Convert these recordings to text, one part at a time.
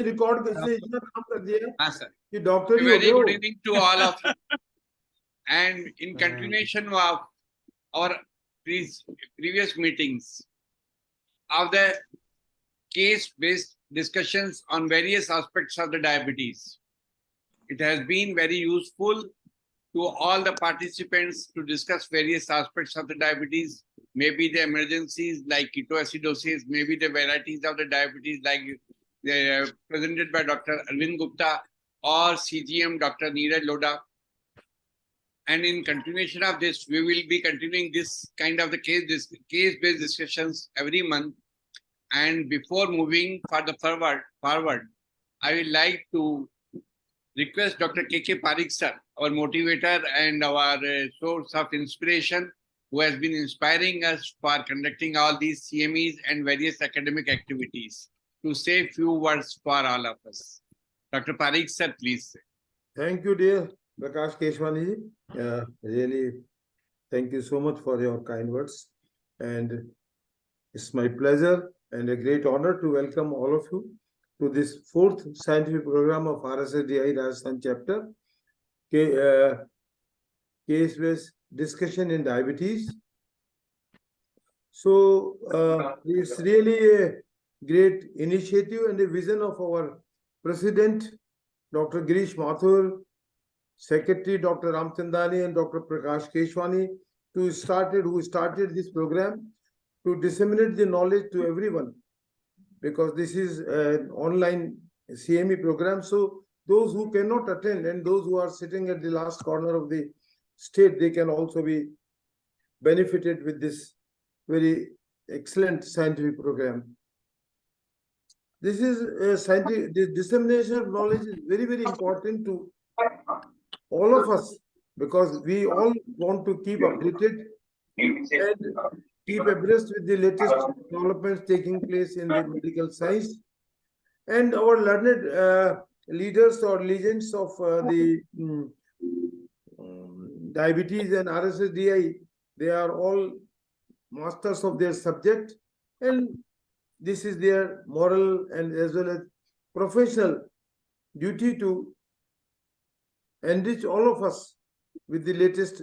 Record इसने इतना काम कर दिया हाँ सर, कि डॉक्टर ही हो very गए good हो। evening to all of you. And in continuation of our previous meetings of the case-based discussions on various aspects of the diabetes, it has been very useful to all the participants to discuss various aspects of the diabetes, maybe the emergencies like ketoacidosis, maybe the varieties of the diabetes like presented by Dr. Arvind Gupta or CGM Dr. Neeraj Lodha. And in continuation of this, we will be continuing this kind of the case-based discussions every month. And before moving further forward, I would like to request Dr. K K Pareek sir, our motivator and our source of inspiration, who has been inspiring us for conducting all these CMEs and various academic activities, to say few words for all of us. Dr. Pareek sir, please. Thank you, dear Prakash Keswani. Really, thank you so much for your kind words. And it's my pleasure and a great honor to welcome all of you to this fourth scientific program of RSSDI Rajasthan Chapter, case-based discussion in diabetes. So it's really a great initiative and a vision of our President, Dr. Girish Mathur, Secretary Dr. Ramchandani and Dr. Prakash Keswani, who started this program to disseminate the knowledge to everyone, because this is an online CME program. So those who cannot attend and those who are sitting at the last corner of the state, they can also be benefited with this very excellent scientific program. This is a scientific, the dissemination of knowledge is very, very important to all of us, because we all want to keep updated and keep abreast with the latest developments taking place in the medical science. And our learned leaders or legends of the diabetes and RSSDI, they are all masters of their subject, and this is their moral and as well as professional duty to enrich all of us with the latest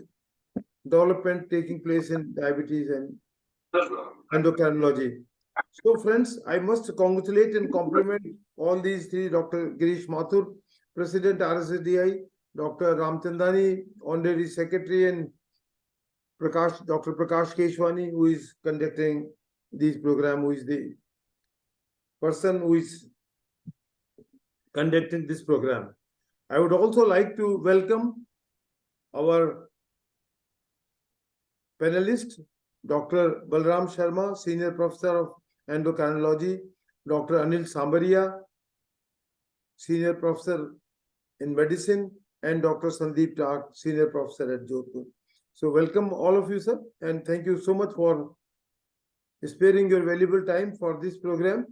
development taking place in diabetes and endocrinology. So friends, I must congratulate and compliment all these three: Dr. Girish Mathur, President RSSDI, Dr. Ramchandani, Honorary Secretary, and Dr. Prakash Keswani, who is conducting this program, who is the person who is conducting this program. I would also like to welcome our panelist, Dr. Balram Sharma, Senior Professor of Endocrinology, Dr. Anil Samaria, Senior Professor in Medicine, and Dr. Sandeep Tak, Senior Professor at Jodhpur. So welcome all of you, sir, and thank you so much for sparing your valuable time for this program.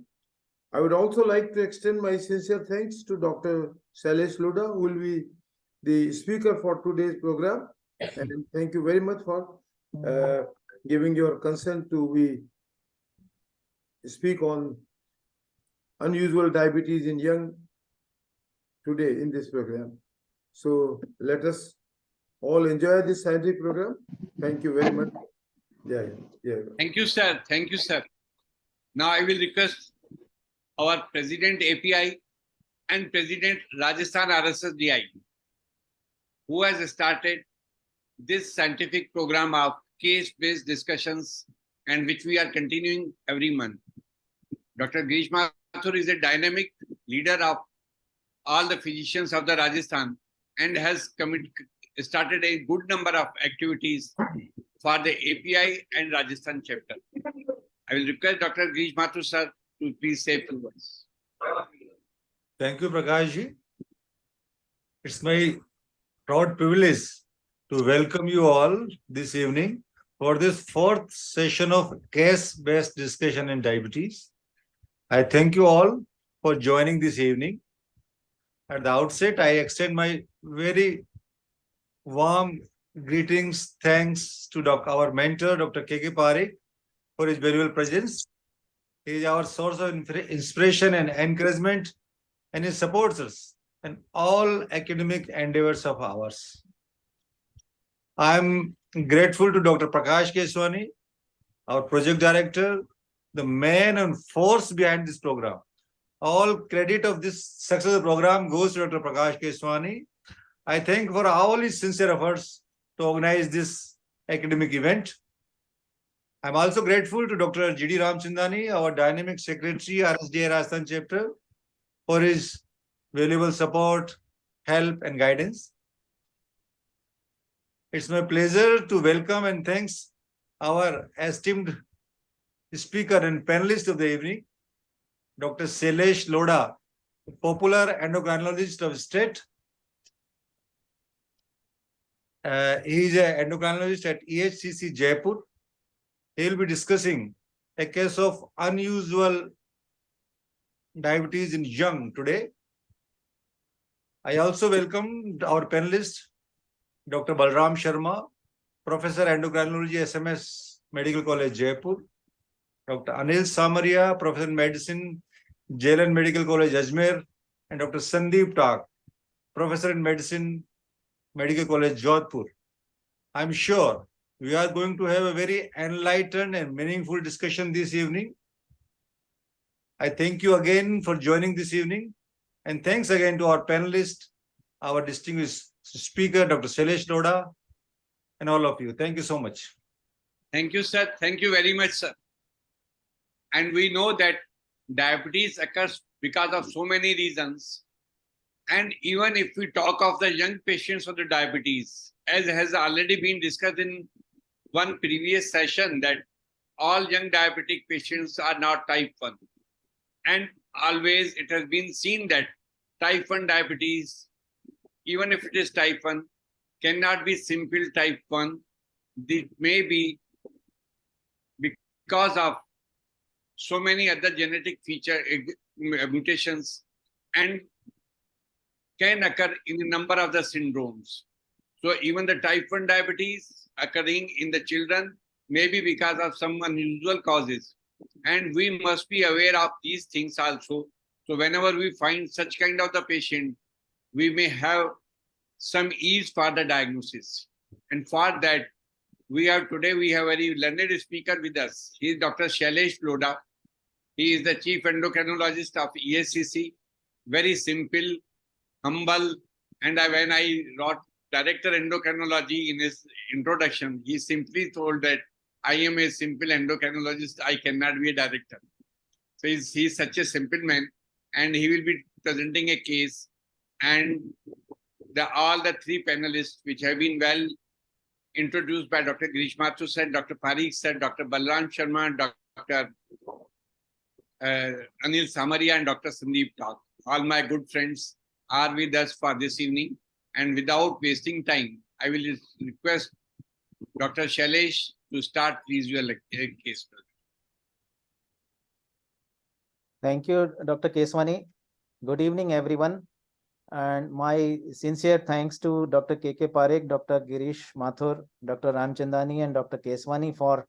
I would also like to extend my sincere thanks to Dr. Sailesh Lodha, who will be the speaker for today's program. And thank you very much for giving your consent to speak on unusual diabetes in young today in this program. So let us all enjoy this scientific program. Thank you very much. Yeah. Thank you, sir. Thank you, sir. Now I will request our President API and President Rajasthan RSSDI, who has started this scientific program of case-based discussions, and which we are continuing every month. Dr. Girish Mathur is a dynamic leader of all the physicians of the Rajasthan and has started a good number of activities for the API and Rajasthan chapter. I will request Dr. Girish Mathur sir to please say a few words. Thank you, Prakash ji. It's my proud privilege to welcome you all this evening for this fourth session of case-based discussion in diabetes. I thank you all for joining this evening. At the outset, I extend my very warm greetings, thanks to our mentor, Dr. K K Pareek, for his valuable presence. He is our source of inspiration and encouragement and he supports us in all academic endeavors of ours. I'm grateful to Dr. Prakash Keswani, our project director, the man and force behind this program. All credit of this successful program goes to Dr. Prakash Keswani. I thank for all his sincere efforts to organize this academic event. I'm also grateful to Dr. G D Ramchandani, our dynamic secretary, RSSDI Rajasthan chapter, for his valuable support, help, and guidance. It's my pleasure to welcome and thanks our esteemed speaker and panelist of the evening, Dr. Sailesh Lodha, popular endocrinologist of state. He is an endocrinologist at EHCC Jaipur. He will be discussing a case of unusual diabetes in young today. I also welcome our panelist, Dr. Balram Sharma, Professor Endocrinology, SMS Medical College, Jaipur. Dr. Anil Samaria, Professor in Medicine, Jalan Medical College, Ajmer. And Dr. Sandeep Tak, Professor in Medicine, Medical College, Jodhpur. I'm sure we are going to have a very enlightened and meaningful discussion this evening. I thank you again for joining this evening. And thanks again to our panelists, our distinguished speaker, Dr. Sailesh Lodha, and all of you. Thank you so much. Thank you, sir. Thank you very much, sir. And we know that diabetes occurs because of so many reasons. And even if we talk of the young patients with the diabetes, as has already been discussed in one previous session, that all young diabetic patients are not type 1. And always it has been seen that type 1 diabetes, even if it is type 1, cannot be simple type 1. It may be because of so many other genetic feature mutations and can occur in a number of the syndromes. So even the type 1 diabetes occurring in the children may be because of some unusual causes. And we must be aware of these things also. So whenever we find such kind of the patient, we may have some ease for the diagnosis. And for that, we have a very learned speaker with us. He is Dr. Sailesh Lodha. He is the chief endocrinologist of EHCC. Very simple, humble. And when I wrote Director Endocrinology in his introduction, he simply told that I am a simple endocrinologist, I cannot be a director. So he's such a simple man, and he will be presenting a case. And all the three panelists, which have been well introduced by Dr. Girish Mathur said, Dr. Pareek said, Dr. Balram Sharma, Dr. Anil Samaria, and Dr. Sandeep Tak. All my good friends are with us for this evening. And without wasting time, I will request Dr. Sailesh to start, please, your case. Thank you, Dr. Keswani. Good evening, everyone. And my sincere thanks to Dr. K K Pareek, Dr. Girish Mathur, Dr. Ramchandani, and Dr. Keswani for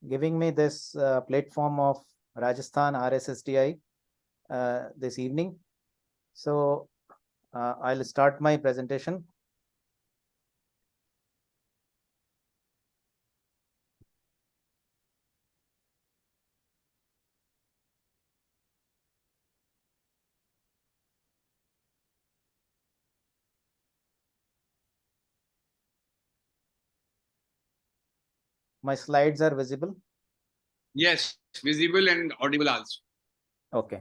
giving me this platform of Rajasthan RSSDI this evening. So I'll start my presentation. My slides are visible? Yes, visible and audible also. Okay.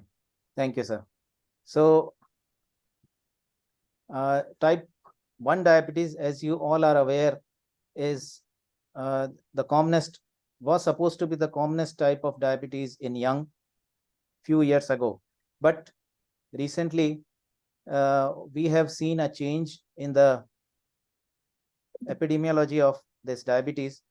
Thank you, sir. So type 1 diabetes, as you all are aware, is the commonest, was supposed to be the commonest type of diabetes in young few years ago. But recently, we have seen a change in the epidemiology of this diabetes.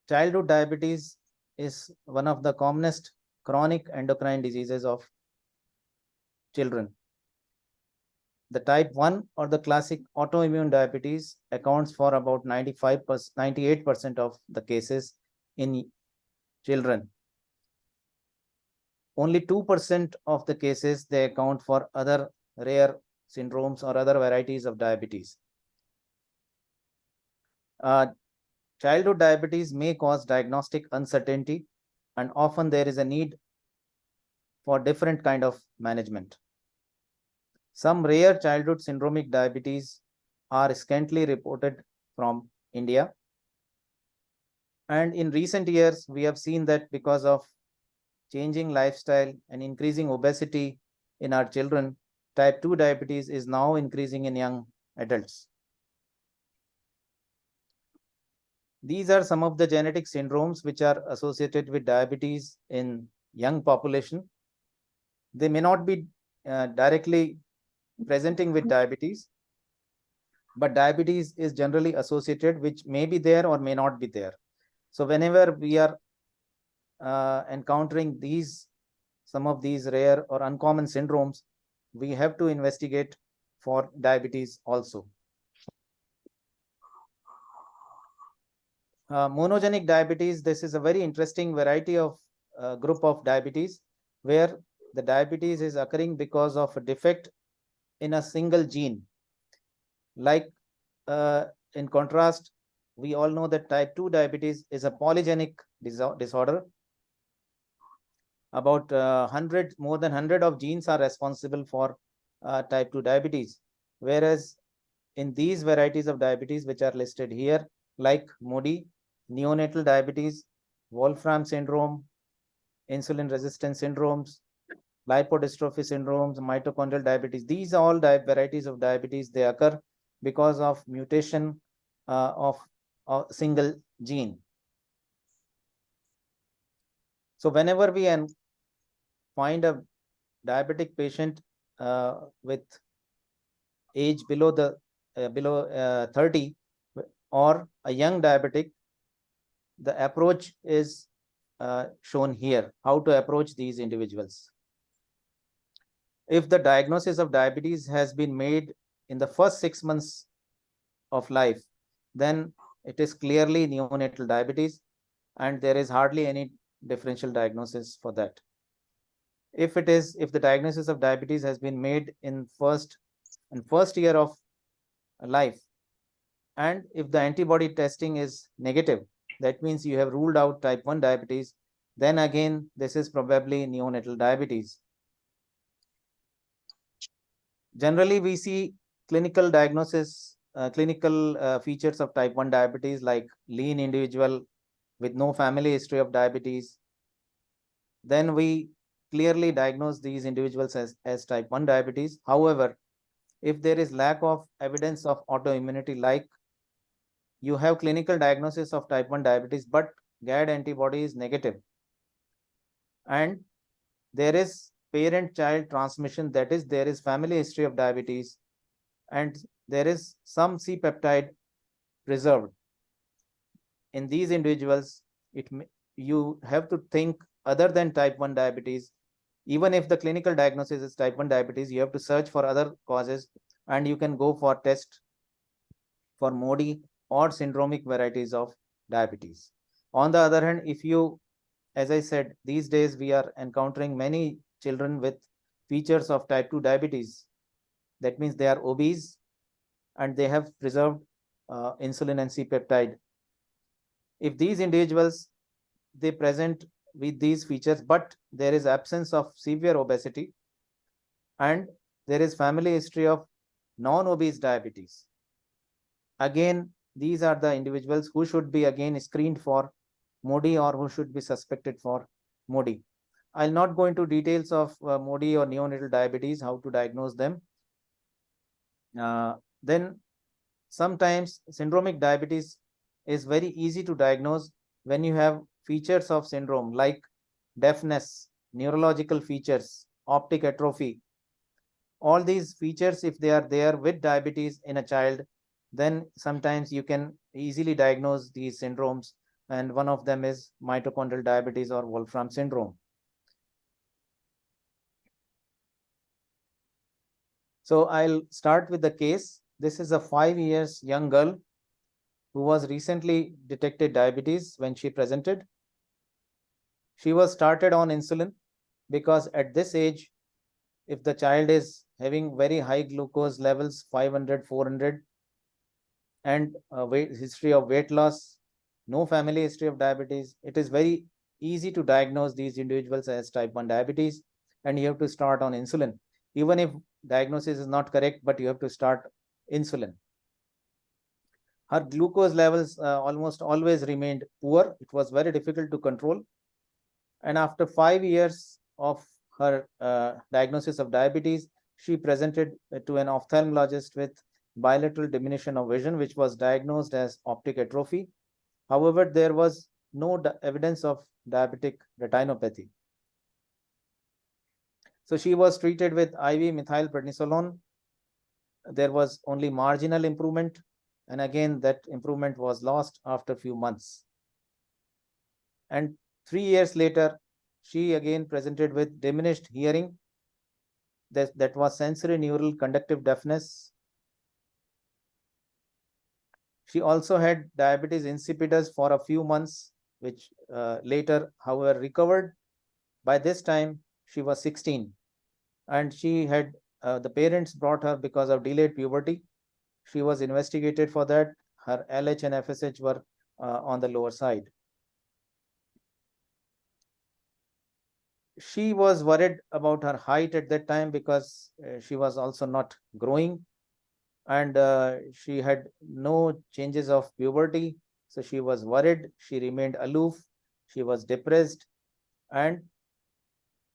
Childhood diabetes is one of the commonest chronic endocrine diseases of children. The type 1 or the classic autoimmune diabetes accounts for about 98% of the cases in children. only 2% of the cases they account for other rare syndromes or other varieties of diabetes. Childhood diabetes may cause diagnostic uncertainty, and often there is a need for different kind of management. Some rare childhood syndromic diabetes are scantily reported from India. And in recent years, we have seen that because of changing lifestyle and increasing obesity in our children, type 2 diabetes is now increasing in young adults. These are some of the genetic syndromes which are associated with diabetes in young population. They may not be directly presenting with diabetes, but diabetes is generally associated, which may be there or may not be there. So whenever we are encountering some of these rare or uncommon syndromes, we have to investigate for diabetes also. Monogenic diabetes, this is a very interesting variety of group of diabetes, where the diabetes is occurring because of a defect in a single gene. Like in contrast, we all know that type 2 diabetes is a polygenic disorder. About more than 100 of genes are responsible for type 2 diabetes. Whereas in these varieties of diabetes, which are listed here, like MODY, neonatal diabetes, Wolfram syndrome, insulin resistance syndromes, lipodystrophy syndromes, mitochondrial diabetes, these are all varieties of diabetes. They occur because of mutation of a single gene. So whenever we find a diabetic patient with age below 30 or a young diabetic, the approach is shown here, how to approach these individuals. If the diagnosis of diabetes has been made in the first 6 months of life, then it is clearly neonatal diabetes, and there is hardly any differential diagnosis for that. If the diagnosis of diabetes has been made in first year of life, and if the antibody testing is negative, that means you have ruled out type 1 diabetes, then again, this is probably neonatal diabetes. Generally, we see clinical diagnosis, clinical features of type 1 diabetes, like lean individual with no family history of diabetes. Then we clearly diagnose these individuals as type 1 diabetes. However, if there is lack of evidence of autoimmunity, like you have clinical diagnosis of type 1 diabetes, but GAD antibody is negative, and there is parent-child transmission, that is, there is family history of diabetes, and there is some C-peptide preserved. In these individuals, you have to think other than type 1 diabetes. Even if the clinical diagnosis is type 1 diabetes, you have to search for other causes, and you can go for test for MODY or syndromic varieties of diabetes. On the other hand, if you, as I said, these days we are encountering many children with features of type 2 diabetes. That means they are obese and they have preserved insulin and C-peptide. If these individuals, they present with these features, but there is absence of severe obesity, and there is family history of non-obese diabetes, again, these are the individuals who should be again screened for MODY or who should be suspected for MODY. I'll not go into details of MODY or neonatal diabetes, how to diagnose them. Then sometimes syndromic diabetes is very easy to diagnose when you have features of syndrome like deafness, neurological features, optic atrophy. All these features, if they are there with diabetes in a child, then sometimes you can easily diagnose these syndromes, and one of them is mitochondrial diabetes or Wolfram syndrome. So I'll start with the case. This is a 5 years young girl who was recently detected diabetes when she presented. She was started on insulin because at this age, if the child is having very high glucose levels, 500, 400, and history of weight loss, no family history of diabetes, it is very easy to diagnose these individuals as type 1 diabetes, and you have to start on insulin. Even if diagnosis is not correct, but you have to start insulin. Her glucose levels almost always remained poor. It was very difficult to control. And after 5 years of her diagnosis of diabetes, she presented to an ophthalmologist with bilateral diminution of vision, which was diagnosed as optic atrophy. However, there was no evidence of diabetic retinopathy. So she was treated with IV methylprednisolone. There was only marginal improvement, and again that improvement was lost after a few months. And 3 years later, she again presented with diminished hearing. That was sensory neural conductive deafness. She also had diabetes insipidus for a few months, which later, however, recovered. By this time, she was 16, and she had the parents brought her because of delayed puberty. She was investigated for that. Her LH and FSH were on the lower side. She was worried about her height at that time because she was also not growing, and she had no changes of puberty. So she was worried. She remained aloof. She was depressed. And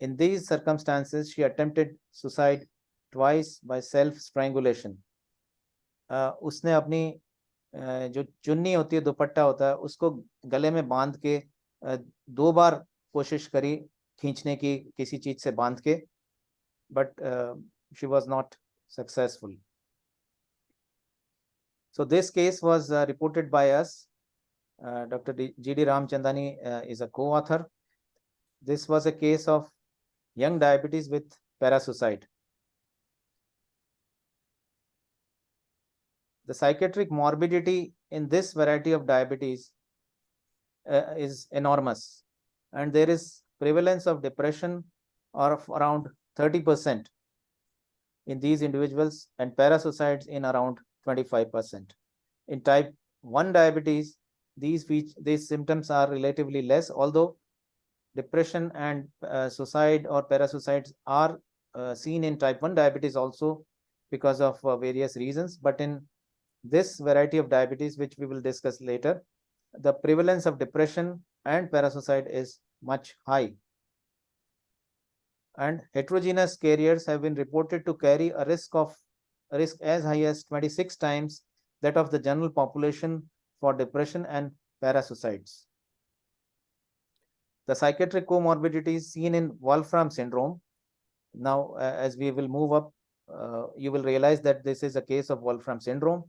in these circumstances, she attempted suicide twice by self-strangulation. उसने अपनी जो चुन्नी होती है, दुपट्टा होता है, उसको गले में बांध के 2 बार कोशिश करी खींचने की किसी चीज से बांध के, but she was not successful. So this case was reported by us. Dr. G D Ramchandani is a co-author. This was a case of young diabetes with parasuicide. The psychiatric morbidity in this variety of diabetes is enormous, and there is prevalence of depression of around 30% in these individuals, and parasuicides in around 25%. In type 1 diabetes, these symptoms are relatively less, although depression and suicide or parasuicides are seen in type 1 diabetes also because of various reasons. But in this variety of diabetes, which we will discuss later, the prevalence of depression and parasuicide is much high. And heterogeneous carriers have been reported to carry a risk as high as 26 times that of the general population for depression and parasuicides. The psychiatric comorbidities seen in Wolfram syndrome. Now, as we will move up, you will realize that this is a case of Wolfram syndrome.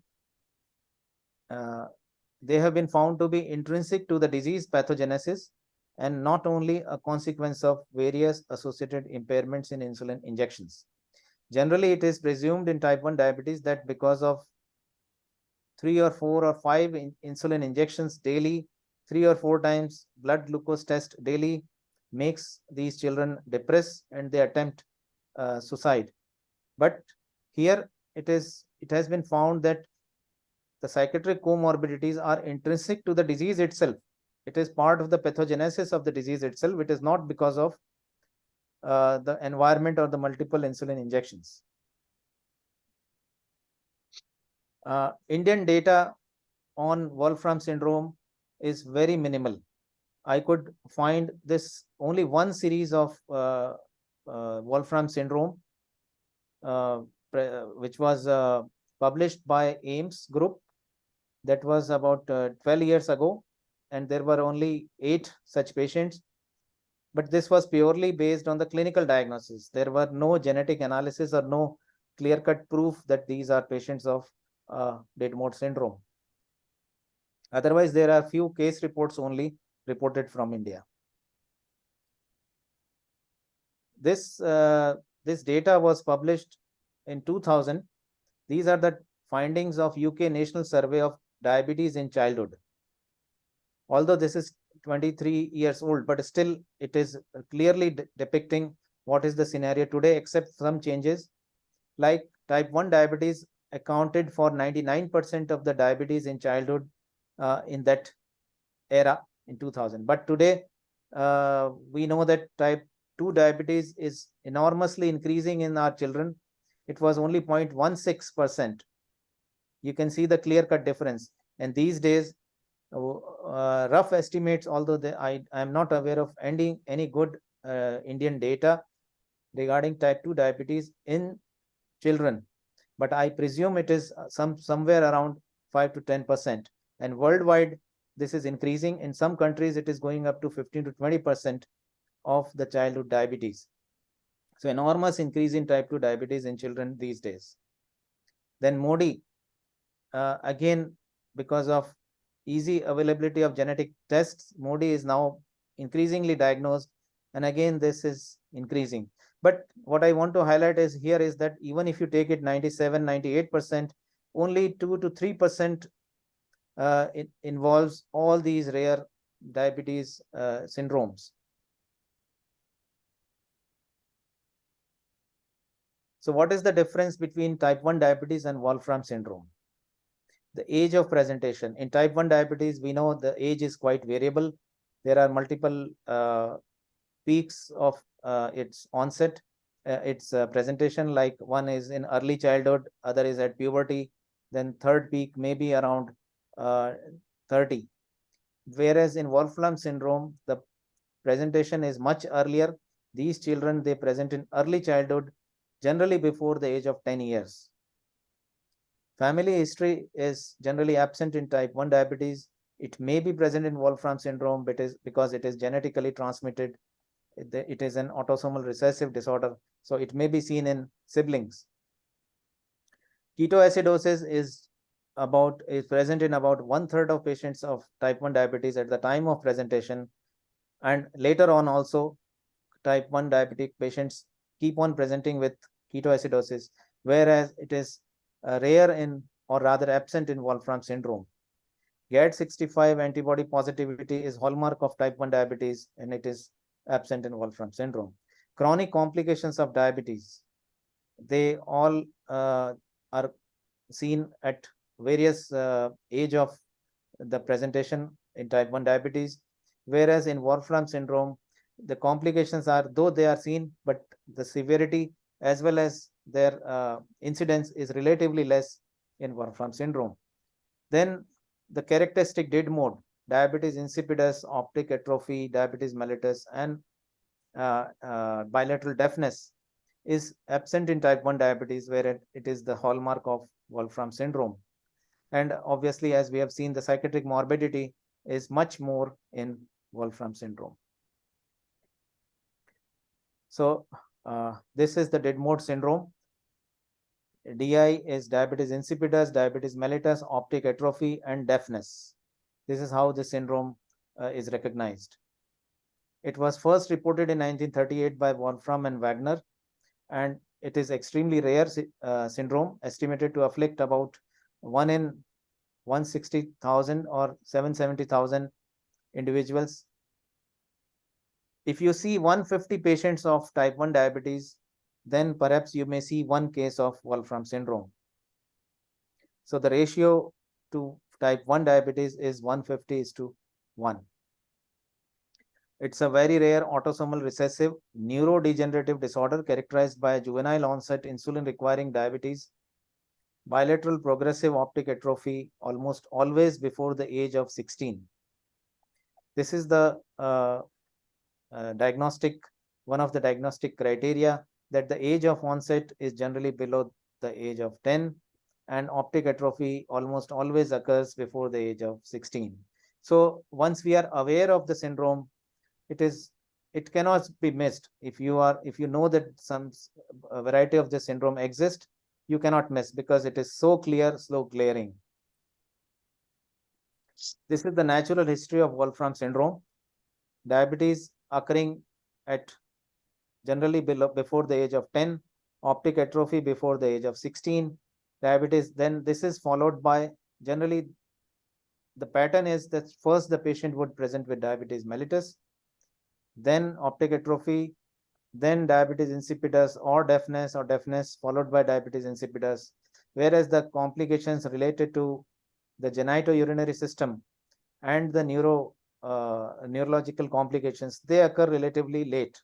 They have been found to be intrinsic to the disease pathogenesis and not only a consequence of various associated impairments in insulin injections. Generally, it is presumed in type 1 diabetes that because of 3 or 4 or 5 insulin injections daily, 3 or 4 times blood glucose test daily makes these children depressed and they attempt suicide. But here it has been found that the psychiatric comorbidities are intrinsic to the disease itself. It is part of the pathogenesis of the disease itself. It is not because of the environment or the multiple insulin injections. Indian data on Wolfram syndrome is very minimal. I could find this only one series of Wolfram syndrome, which was published by Ames group. That was about 12 years ago, and there were only 8 such patients. But this was purely based on the clinical diagnosis. There were no genetic analysis or no clear-cut proof that these are patients of Dead-Moat syndrome. Otherwise, there are few case reports only reported from India. This data was published in 2000. These are the findings of UK National Survey of Diabetes in Childhood. Although this is 23 years old, but still it is clearly depicting what is the scenario today, except some changes. Like type 1 diabetes accounted for 99% of the diabetes in childhood in that era in 2000. But today, we know that type 2 diabetes is enormously increasing in our children. It was only 0.16%. You can see the clear-cut difference. And these days, rough estimates, although I am not aware of any good Indian data regarding type 2 diabetes in children, but I presume it is somewhere around 5 to 10%. And worldwide, this is increasing. In some countries, it is going up to 15 to 20% of the childhood diabetes. So enormous increase in type 2 diabetes in children these days. Then MODY, again, because of easy availability of genetic tests, MODY is now increasingly diagnosed. And again, this is increasing. But what I want to highlight is here is that even if you take it 97, 98%, only 2 to 3% it involves all these rare diabetes syndromes. So what is the difference between type 1 diabetes and Wolfram syndrome? The age of presentation. In type 1 diabetes, we know the age is quite variable. There are multiple peaks of its onset, its presentation, like one is in early childhood, other is at puberty, then third peak may be around 30. Whereas in Wolfram syndrome, the presentation is much earlier. These children, they present in early childhood, generally before the age of 10 years. Family history is generally absent in type 1 diabetes. It may be present in Wolfram syndrome, but because it is genetically transmitted. It is an autosomal recessive disorder, so it may be seen in siblings. Ketoacidosis is present in about 1/3 of patients of type 1 diabetes at the time of presentation, and later on also type 1 diabetic patients keep on presenting with ketoacidosis, whereas it is rare in, or rather absent in, Wolfram syndrome. GAD65 antibody positivity is hallmark of type 1 diabetes, and it is absent in Wolfram syndrome. Chronic complications of diabetes, they all are seen at various age of the presentation in type 1 diabetes, whereas in Wolfram syndrome, the complications are, though they are seen, but the severity as well as their incidence is relatively less in Wolfram syndrome. Then the characteristic DID mode, diabetes insipidus, optic atrophy, diabetes mellitus, and bilateral deafness is absent in type 1 diabetes, where it is the hallmark of Wolfram syndrome. And obviously, as we have seen, the psychiatric morbidity is much more in Wolfram syndrome. So this is the DID mode syndrome. DI is diabetes insipidus, diabetes mellitus, optic atrophy, and deafness. This is how the syndrome is recognized. It was first reported in 1938 by Wolfram and Wagner, and it is extremely rare syndrome, estimated to afflict about 1 in 160,000 or 770,000 individuals. If you see 150 patients of type 1 diabetes, then perhaps you may see one case of Wolfram syndrome. So the ratio to type 1 diabetes is 150:1. It's a very rare autosomal recessive neurodegenerative disorder characterized by juvenile onset insulin requiring diabetes, bilateral progressive optic atrophy almost always before the age of 16. This is the one of the diagnostic criteria, that the age of onset is generally below the age of 10, and optic atrophy almost always occurs before the age of 16. So once we are aware of the syndrome, it cannot be missed. If you know that some variety of the syndrome exists, you cannot miss, because it is so clear, so glaring. This is the natural history of Wolfram syndrome. Diabetes occurring at generally before the age of 10, optic atrophy before the age of 16, diabetes. Then this is followed by generally the pattern is that first the patient would present with diabetes mellitus, then optic atrophy, then diabetes insipidus or deafness followed by diabetes insipidus, whereas the complications related to the genitourinary system and the neurological complications, they occur relatively late.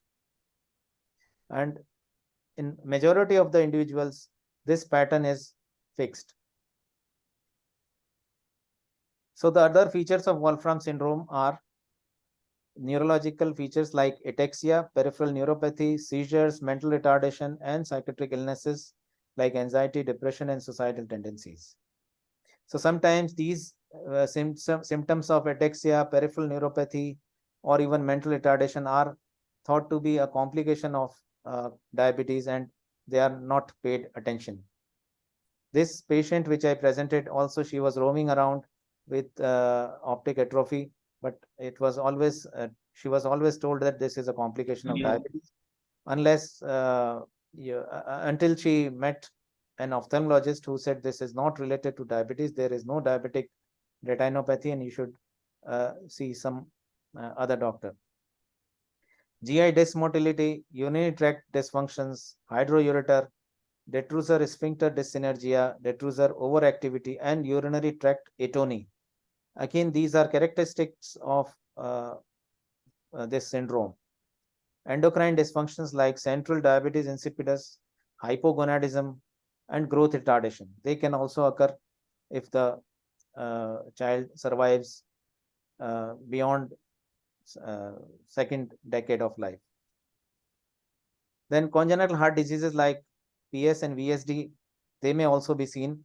And in majority of the individuals, this pattern is fixed. So the other features of Wolfram syndrome are neurological features like ataxia, peripheral neuropathy, seizures, mental retardation, and psychiatric illnesses like anxiety, depression, and suicidal tendencies. So sometimes these symptoms of ataxia, peripheral neuropathy, or even mental retardation are thought to be a complication of diabetes, and they are not paid attention. This patient which I presented also, she was roaming around with optic atrophy, but it was always she was always told that this is a complication of diabetes, unless until she met an ophthalmologist who said this is not related to diabetes, there is no diabetic retinopathy, and you should see some other doctor. GI dysmotility, urinary tract dysfunctions, hydroureter, detrusor sphincter dyssynergia, detrusor overactivity, and urinary tract atony. Again, these are characteristics of this syndrome. Endocrine dysfunctions like central diabetes insipidus, hypogonadism, and growth retardation, they can also occur if the child survives beyond second decade of life. Then congenital heart diseases like PS and VSD, they may also be seen.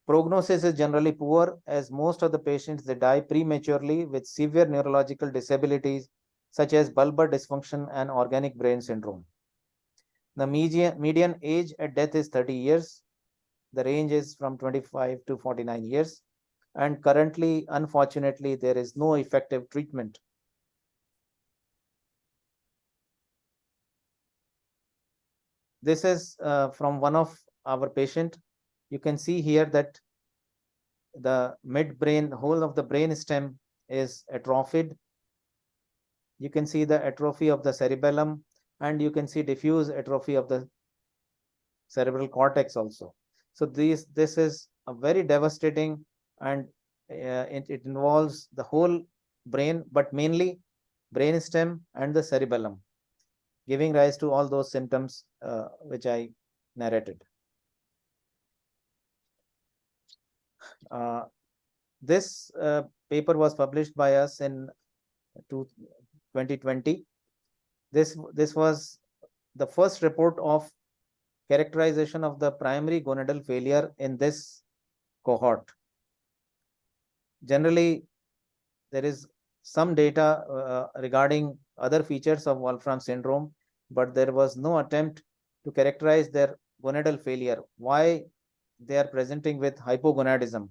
Prognosis is generally poor, as most of the patients, they die prematurely with severe neurological disabilities such as bulbar dysfunction and organic brain syndrome. The median age at death is 30 years. The range is from 25 to 49 years. And currently, unfortunately, there is no effective treatment. This is from one of our patient. You can see here that the midbrain, whole of the brain stem is atrophied. You can see the atrophy of the cerebellum, and you can see diffuse atrophy of the cerebral cortex also. So this is a very devastating, and it involves the whole brain, but mainly brain stem and the cerebellum, giving rise to all those symptoms which I narrated. This paper was published by us in 2020. This was the first report of characterization of the primary gonadal failure in this cohort. Generally, there is some data regarding other features of Wolfram syndrome, but there was no attempt to characterize their gonadal failure, why they are presenting with hypogonadism.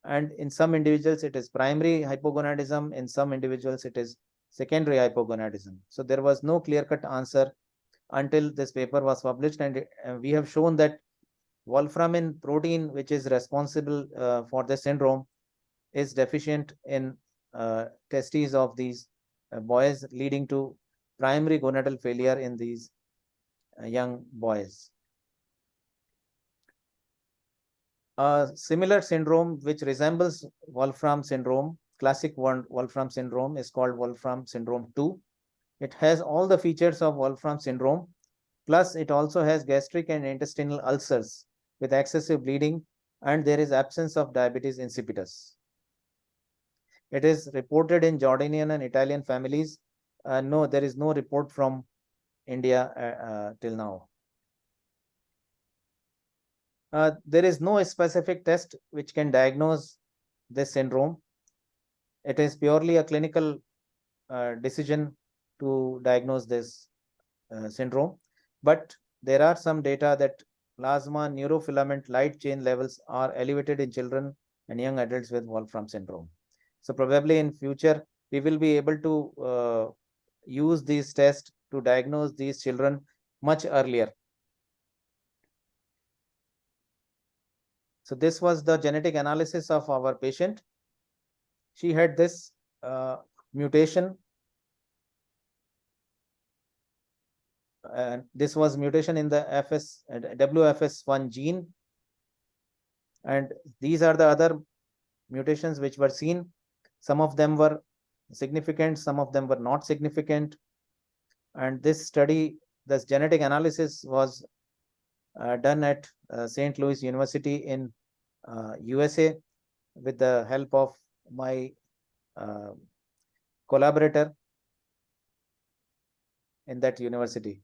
And in some individuals, it is primary hypogonadism. In some individuals, it is secondary hypogonadism. So there was no clear-cut answer until this paper was published. And we have shown that wolframin protein, which is responsible for the syndrome, is deficient in testes of these boys, leading to primary gonadal failure in these young boys. A similar syndrome which resembles Wolfram syndrome, classic Wolfram syndrome, is called Wolfram syndrome 2. It has all the features of Wolfram syndrome, plus it also has gastric and intestinal ulcers with excessive bleeding, and there is absence of diabetes insipidus. It is reported in Jordanian and Italian families. No, there is no report from India till now. There is no specific test which can diagnose this syndrome. It is purely a clinical decision to diagnose this syndrome. But there are some data that plasma neurofilament light chain levels are elevated in children and young adults with Wolfram syndrome. So probably in future, we will be able to use these tests to diagnose these children much earlier. So this was the genetic analysis of our patient. She had this mutation. This was mutation in the WFS1 gene. And these are the other mutations which were seen. Some of them were significant, some of them were not significant. And this study, this genetic analysis was done at St. Louis University in USA with the help of my collaborator in that university.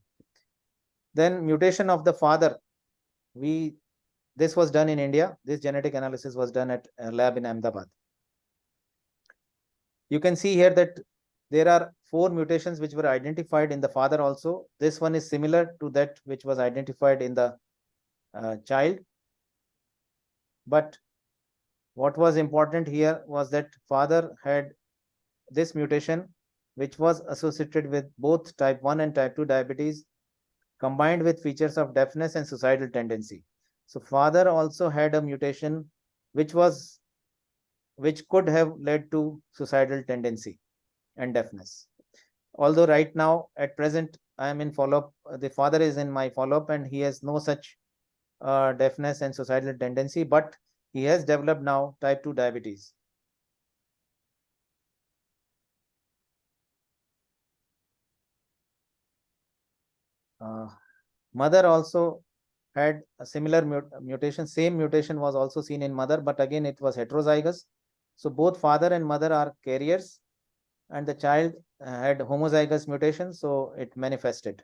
Then mutation of the father, this was done in India. This genetic analysis was done at a lab in Ahmedabad. You can see here that there are 4 mutations which were identified in the father also. This one is similar to that which was identified in the child. But what was important here was that father had this mutation which was associated with both type 1 and type 2 diabetes, combined with features of deafness and suicidal tendency. So father also had a mutation which could have led to suicidal tendency and deafness. Although right now, at present, I am in follow-up. The father is in my follow-up and he has no such deafness and suicidal tendency, but he has developed now type 2 diabetes. Mother also had a similar mutation. Same mutation was also seen in mother, but again it was heterozygous. So both father and mother are carriers, and the child had homozygous mutation, so it manifested.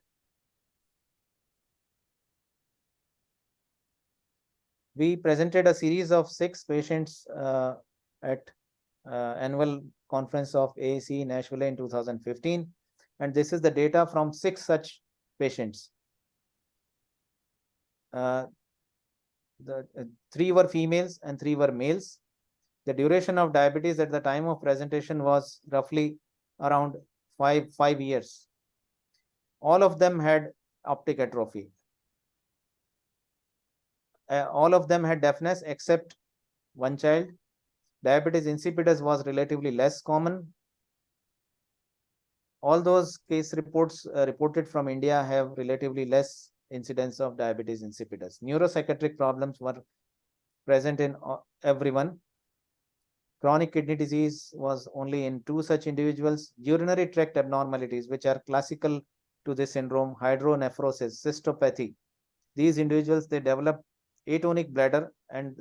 We presented a series of 6 patients at annual conference of AAC Nashville in 2015, and this is the data from 6 such patients. The 3 were females and 3 were males. The duration of diabetes at the time of presentation was roughly around 5 years. All of them had optic atrophy. All of them had deafness except one child. Diabetes insipidus was relatively less common. All those case reports reported from India have relatively less incidence of diabetes insipidus. Neuropsychiatric problems were present in everyone. Chronic kidney disease was only in 2 such individuals. Urinary tract abnormalities, which are classical to this syndrome, hydronephrosis, cystopathy. These individuals, they develop atonic bladder and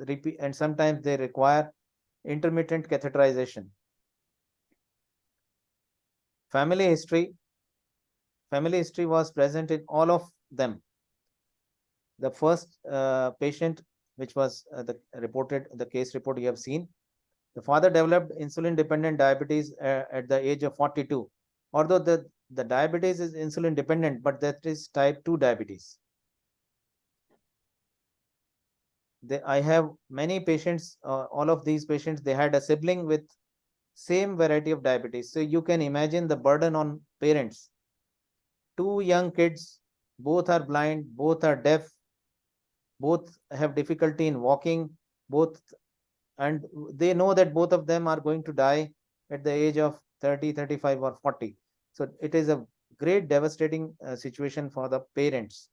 sometimes they require intermittent catheterization. Family history was present in all of them. The first patient, which was the case report you have seen, the father developed insulin-dependent diabetes at the age of 42. Although the diabetes is insulin-dependent, but that is type 2 diabetes. I have many patients, all of these patients, they had a sibling with same variety of diabetes. So you can imagine the burden on parents. 2 young kids, both are blind, both are deaf, both have difficulty in walking, and they know that both of them are going to die at the age of 30, 35 or 40. So it is a great devastating situation for the parents.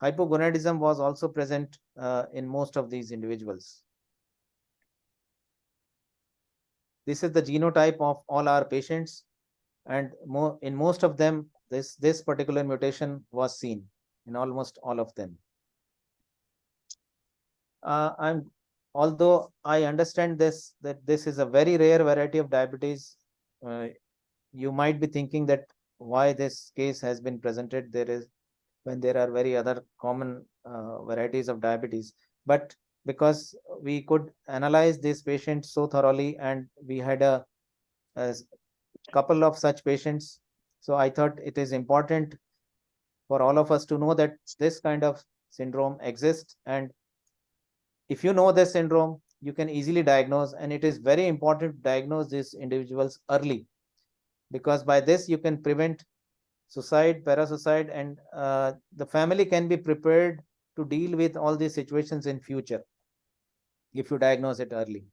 Hypogonadism was also present in most of these individuals. This is the genotype of all our patients, and in most of them, this particular mutation was seen in almost all of them. Although I understand that this is a very rare variety of diabetes, you might be thinking that why this case has been presented when there are very other common varieties of diabetes. But because we could analyze these patients so thoroughly and we had a couple of such patients, so I thought it is important for all of us to know that this kind of syndrome exists, and if you know this syndrome, you can easily diagnose, and it is very important to diagnose these individuals early, because by this you can prevent suicide, parasuicide, and the family can be prepared to deal with all these situations in future if you diagnose it early.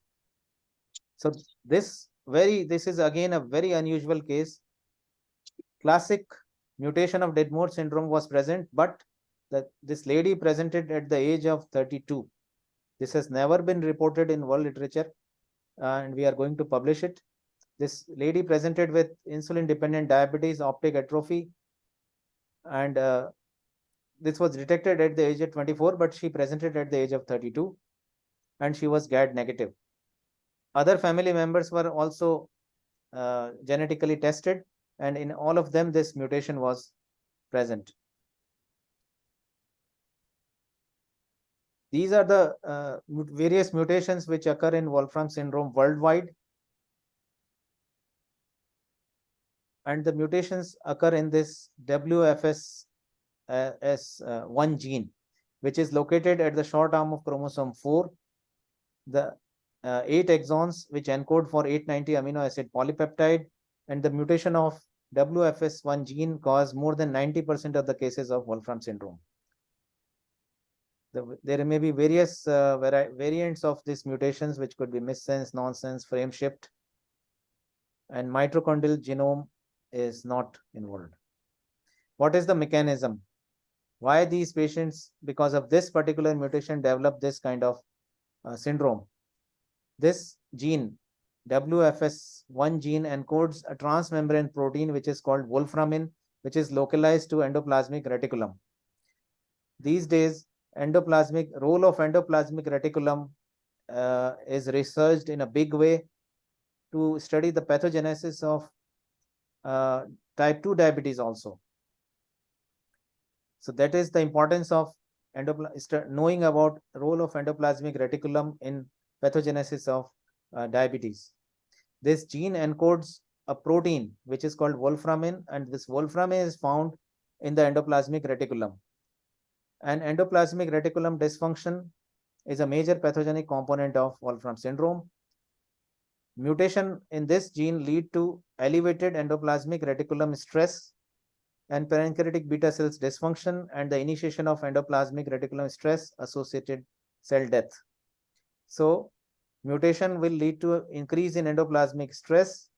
So this is again a very unusual case. Classic mutation of Deadmore syndrome was present, but this lady presented at the age of 32. This has never been reported in world literature, and we are going to publish it. This lady presented with insulin-dependent diabetes, optic atrophy, and this was detected at the age of 24, but she presented at the age of 32, and she was GAD negative. Other family members were also genetically tested, and in all of them, this mutation was present. These are the various mutations which occur in Wolfram syndrome worldwide. And the mutations occur in this WFS1 gene, which is located at the short arm of chromosome 4. The 8 exons which encode for 890 amino acid polypeptide, and the mutation of WFS1 gene cause more than 90% of the cases of Wolfram syndrome. There may be various variants of these mutations, which could be missense, nonsense, frame shift, and mitochondrial genome is not involved. What is the mechanism? Why these patients, because of this particular mutation, develop this kind of syndrome? This gene, WFS1 gene, encodes a transmembrane protein which is called wolframin, which is localized to endoplasmic reticulum. These days, role of endoplasmic reticulum is researched in a big way to study the pathogenesis of type 2 diabetes also. So that is the importance of knowing about role of endoplasmic reticulum in pathogenesis of diabetes. This gene encodes a protein which is called wolframin, and this wolframin is found in the endoplasmic reticulum. And endoplasmic reticulum dysfunction is a major pathogenic component of Wolfram syndrome. Mutation in this gene lead to elevated endoplasmic reticulum stress and pancreatic beta cells dysfunction, and the initiation of endoplasmic reticulum stress associated cell death. So mutation will lead to increase in endoplasmic stress,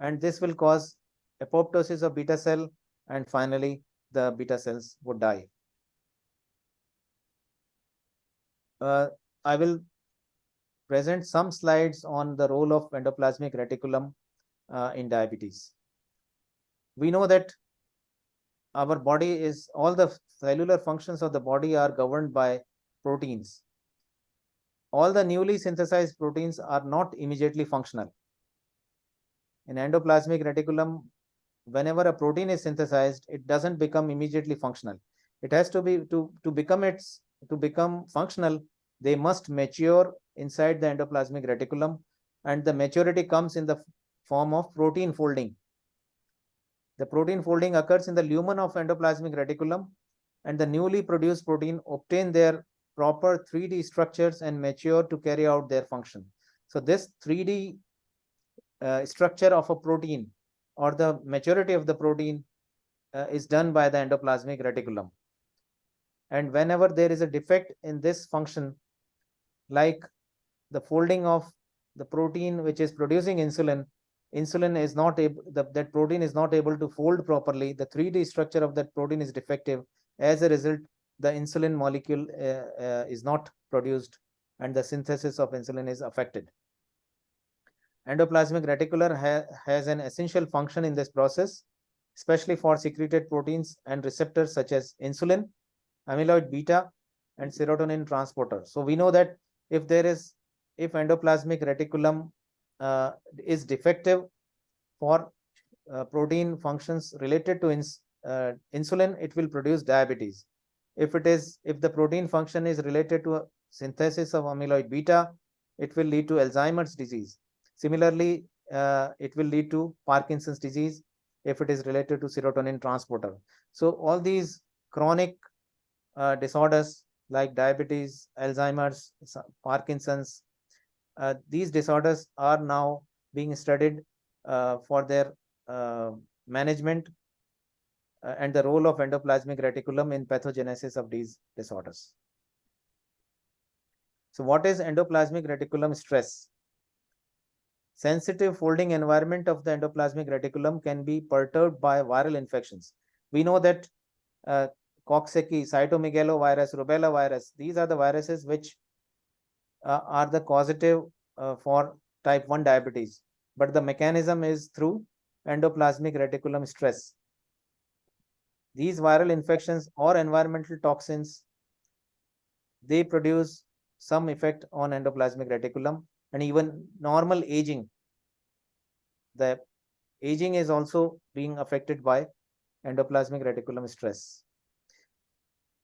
and this will cause apoptosis of beta cell, and finally the beta cells would die. I will present some slides on the role of endoplasmic reticulum in diabetes. We know that our body is, all the cellular functions of the body are governed by proteins. All the newly synthesized proteins are not immediately functional. In endoplasmic reticulum, whenever a protein is synthesized, it doesn't become immediately functional. It has to be, to become functional, they must mature inside the endoplasmic reticulum, and the maturity comes in the form of protein folding. The protein folding occurs in the lumen of endoplasmic reticulum, and the newly produced protein obtain their proper 3D structures and mature to carry out their function. So this 3D structure of a protein, or the maturity of the protein, is done by the endoplasmic reticulum. And whenever there is a defect in this function, like the folding of the protein which is producing insulin is not able, that protein is not able to fold properly, the 3D structure of that protein is defective. As a result, the insulin molecule is not produced, and the synthesis of insulin is affected. Endoplasmic reticulum has an essential function in this process, especially for secreted proteins and receptors such as insulin, amyloid beta, and serotonin transporter. So we know that if endoplasmic reticulum is defective for protein functions related to insulin, it will produce diabetes. If the protein function is related to a synthesis of amyloid beta, it will lead to Alzheimer's disease. Similarly, it will lead to Parkinson's disease if it is related to serotonin transporter. So all these chronic disorders like diabetes, Alzheimer's, Parkinson's, these disorders are now being studied for their management and the role of endoplasmic reticulum in pathogenesis of these disorders. So what is endoplasmic reticulum stress? sensitive folding environment of the endoplasmic reticulum can be perturbed by viral infections. We know that Coxsackie, cytomegalovirus, rubella virus, these are the viruses which are the causative for type 1 diabetes, but the mechanism is through endoplasmic reticulum stress. These viral infections or environmental toxins, they produce some effect on endoplasmic reticulum, and even normal aging. The aging is also being affected by endoplasmic reticulum stress.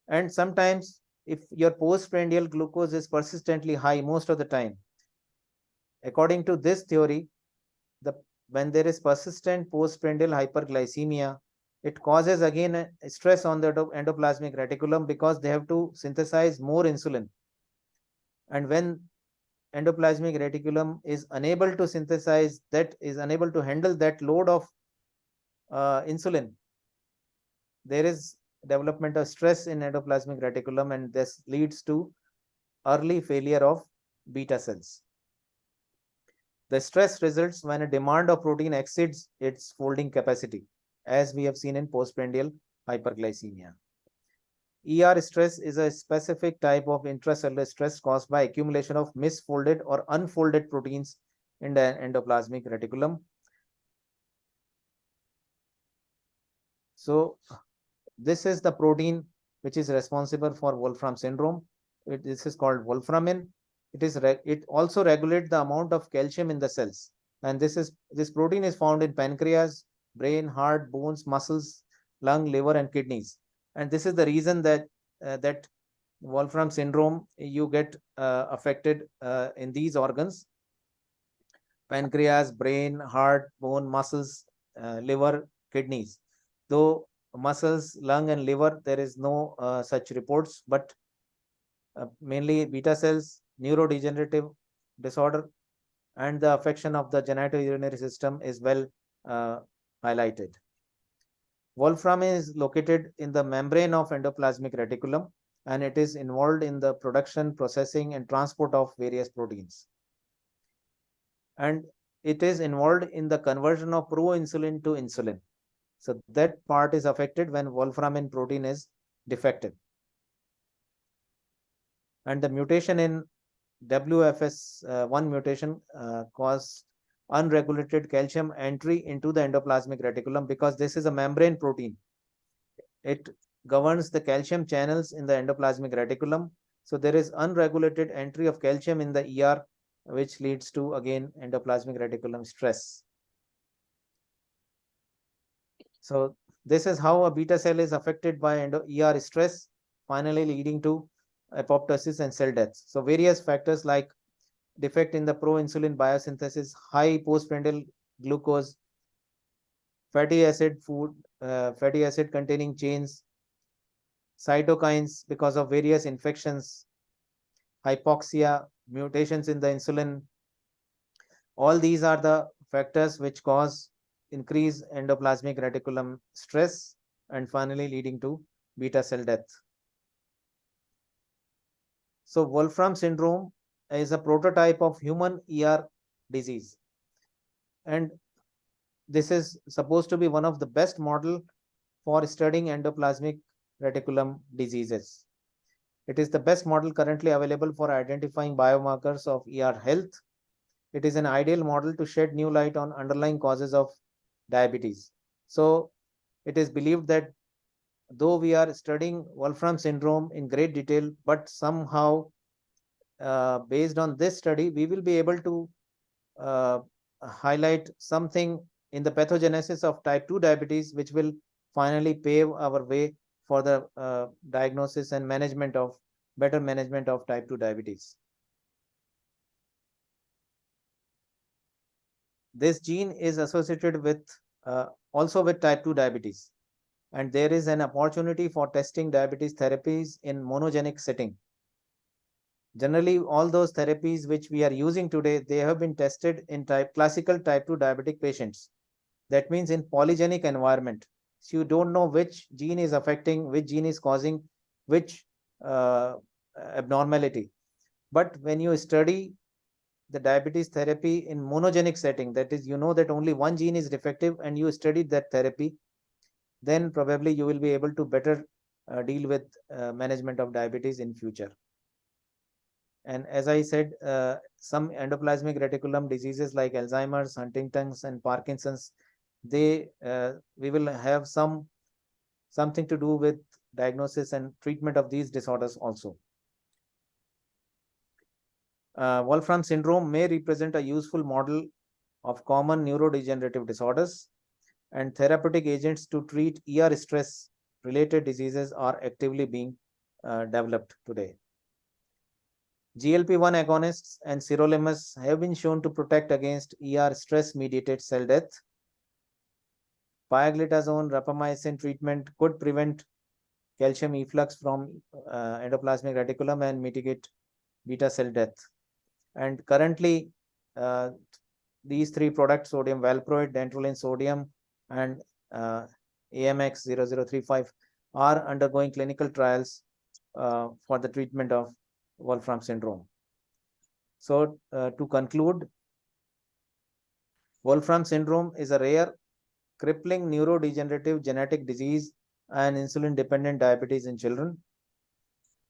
And sometimes if your postprandial glucose is persistently high most of the time, according to this theory, when there is persistent postprandial hyperglycemia, it causes again a stress on the endoplasmic reticulum because they have to synthesize more insulin. And when endoplasmic reticulum is unable to synthesize, that is unable to handle that load of insulin, there is development of stress in endoplasmic reticulum, and this leads to early failure of beta cells. The stress results when a demand of protein exceeds its folding capacity, as we have seen in postprandial hyperglycemia. ER stress is a specific type of intracellular stress caused by accumulation of misfolded or unfolded proteins in the endoplasmic reticulum. So this is the protein which is responsible for Wolfram syndrome. This is called wolframin. It also regulates the amount of calcium in the cells, and this protein is found in pancreas, brain, heart, bones, muscles, lung, liver, and kidneys. And this is the reason that that Wolfram syndrome you get affected in these organs: pancreas, brain, heart, bone, muscles, liver, kidneys. Though muscles, lung, and liver, there is no such reports, but mainly beta cells, neurodegenerative disorder, and the affection of the genitourinary system is well highlighted. Wolfram is located in the membrane of endoplasmic reticulum, and it is involved in the production, processing, and transport of various proteins. And it is involved in the conversion of proinsulin to insulin. So that part is affected when wolframin protein is defective. And the mutation in WFS1 mutation caused unregulated calcium entry into the endoplasmic reticulum, because this is a membrane protein. It governs the calcium channels in the endoplasmic reticulum. So there is unregulated entry of calcium in the ER, which leads to again endoplasmic reticulum stress. So this is how a beta cell is affected by ER stress, finally leading to apoptosis and cell death. So various factors like defect in the proinsulin biosynthesis, high postprandial glucose, fatty acid containing chains, cytokines because of various infections, hypoxia, mutations in the insulin. All these are the factors which cause increased endoplasmic reticulum stress and finally leading to beta cell death. So Wolfram syndrome is a prototype of human ER disease, and this is supposed to be one of the best model for studying endoplasmic reticulum diseases. It is the best model currently available for identifying biomarkers of ER health. It is an ideal model to shed new light on underlying causes of diabetes. So it is believed that though we are studying Wolfram syndrome in great detail, but somehow based on this study, we will be able to highlight something in the pathogenesis of type 2 diabetes, which will finally pave our way for the diagnosis and better management of type 2 diabetes. This gene is associated with also with type 2 diabetes, and there is an opportunity for testing diabetes therapies in monogenic setting. Generally, all those therapies which we are using today, they have been tested in classical type 2 diabetic patients. That means in polygenic environment. So you don't know which gene is affecting, which gene is causing which abnormality. But when you study the diabetes therapy in monogenic setting, that is, you know that only one gene is defective and you studied that therapy, then probably you will be able to better deal with management of diabetes in future. And as I said, some endoplasmic reticulum diseases like Alzheimer's, Huntington's, and Parkinson's, we will have something to do with diagnosis and treatment of these disorders also. Wolfram syndrome may represent a useful model of common neurodegenerative disorders, and therapeutic agents to treat ER stress related diseases are actively being developed today. GLP-1 agonists and sirolimus have been shown to protect against ER stress-mediated cell death. Pioglitazone rapamycin treatment could prevent calcium efflux from endoplasmic reticulum and mitigate beta cell death. And currently, these three products, sodium valproate, dantrolene sodium, and AMX 0035, are undergoing clinical trials for the treatment of Wolfram syndrome. So, to conclude, Wolfram syndrome is a rare, crippling neurodegenerative genetic disease and insulin-dependent diabetes in children.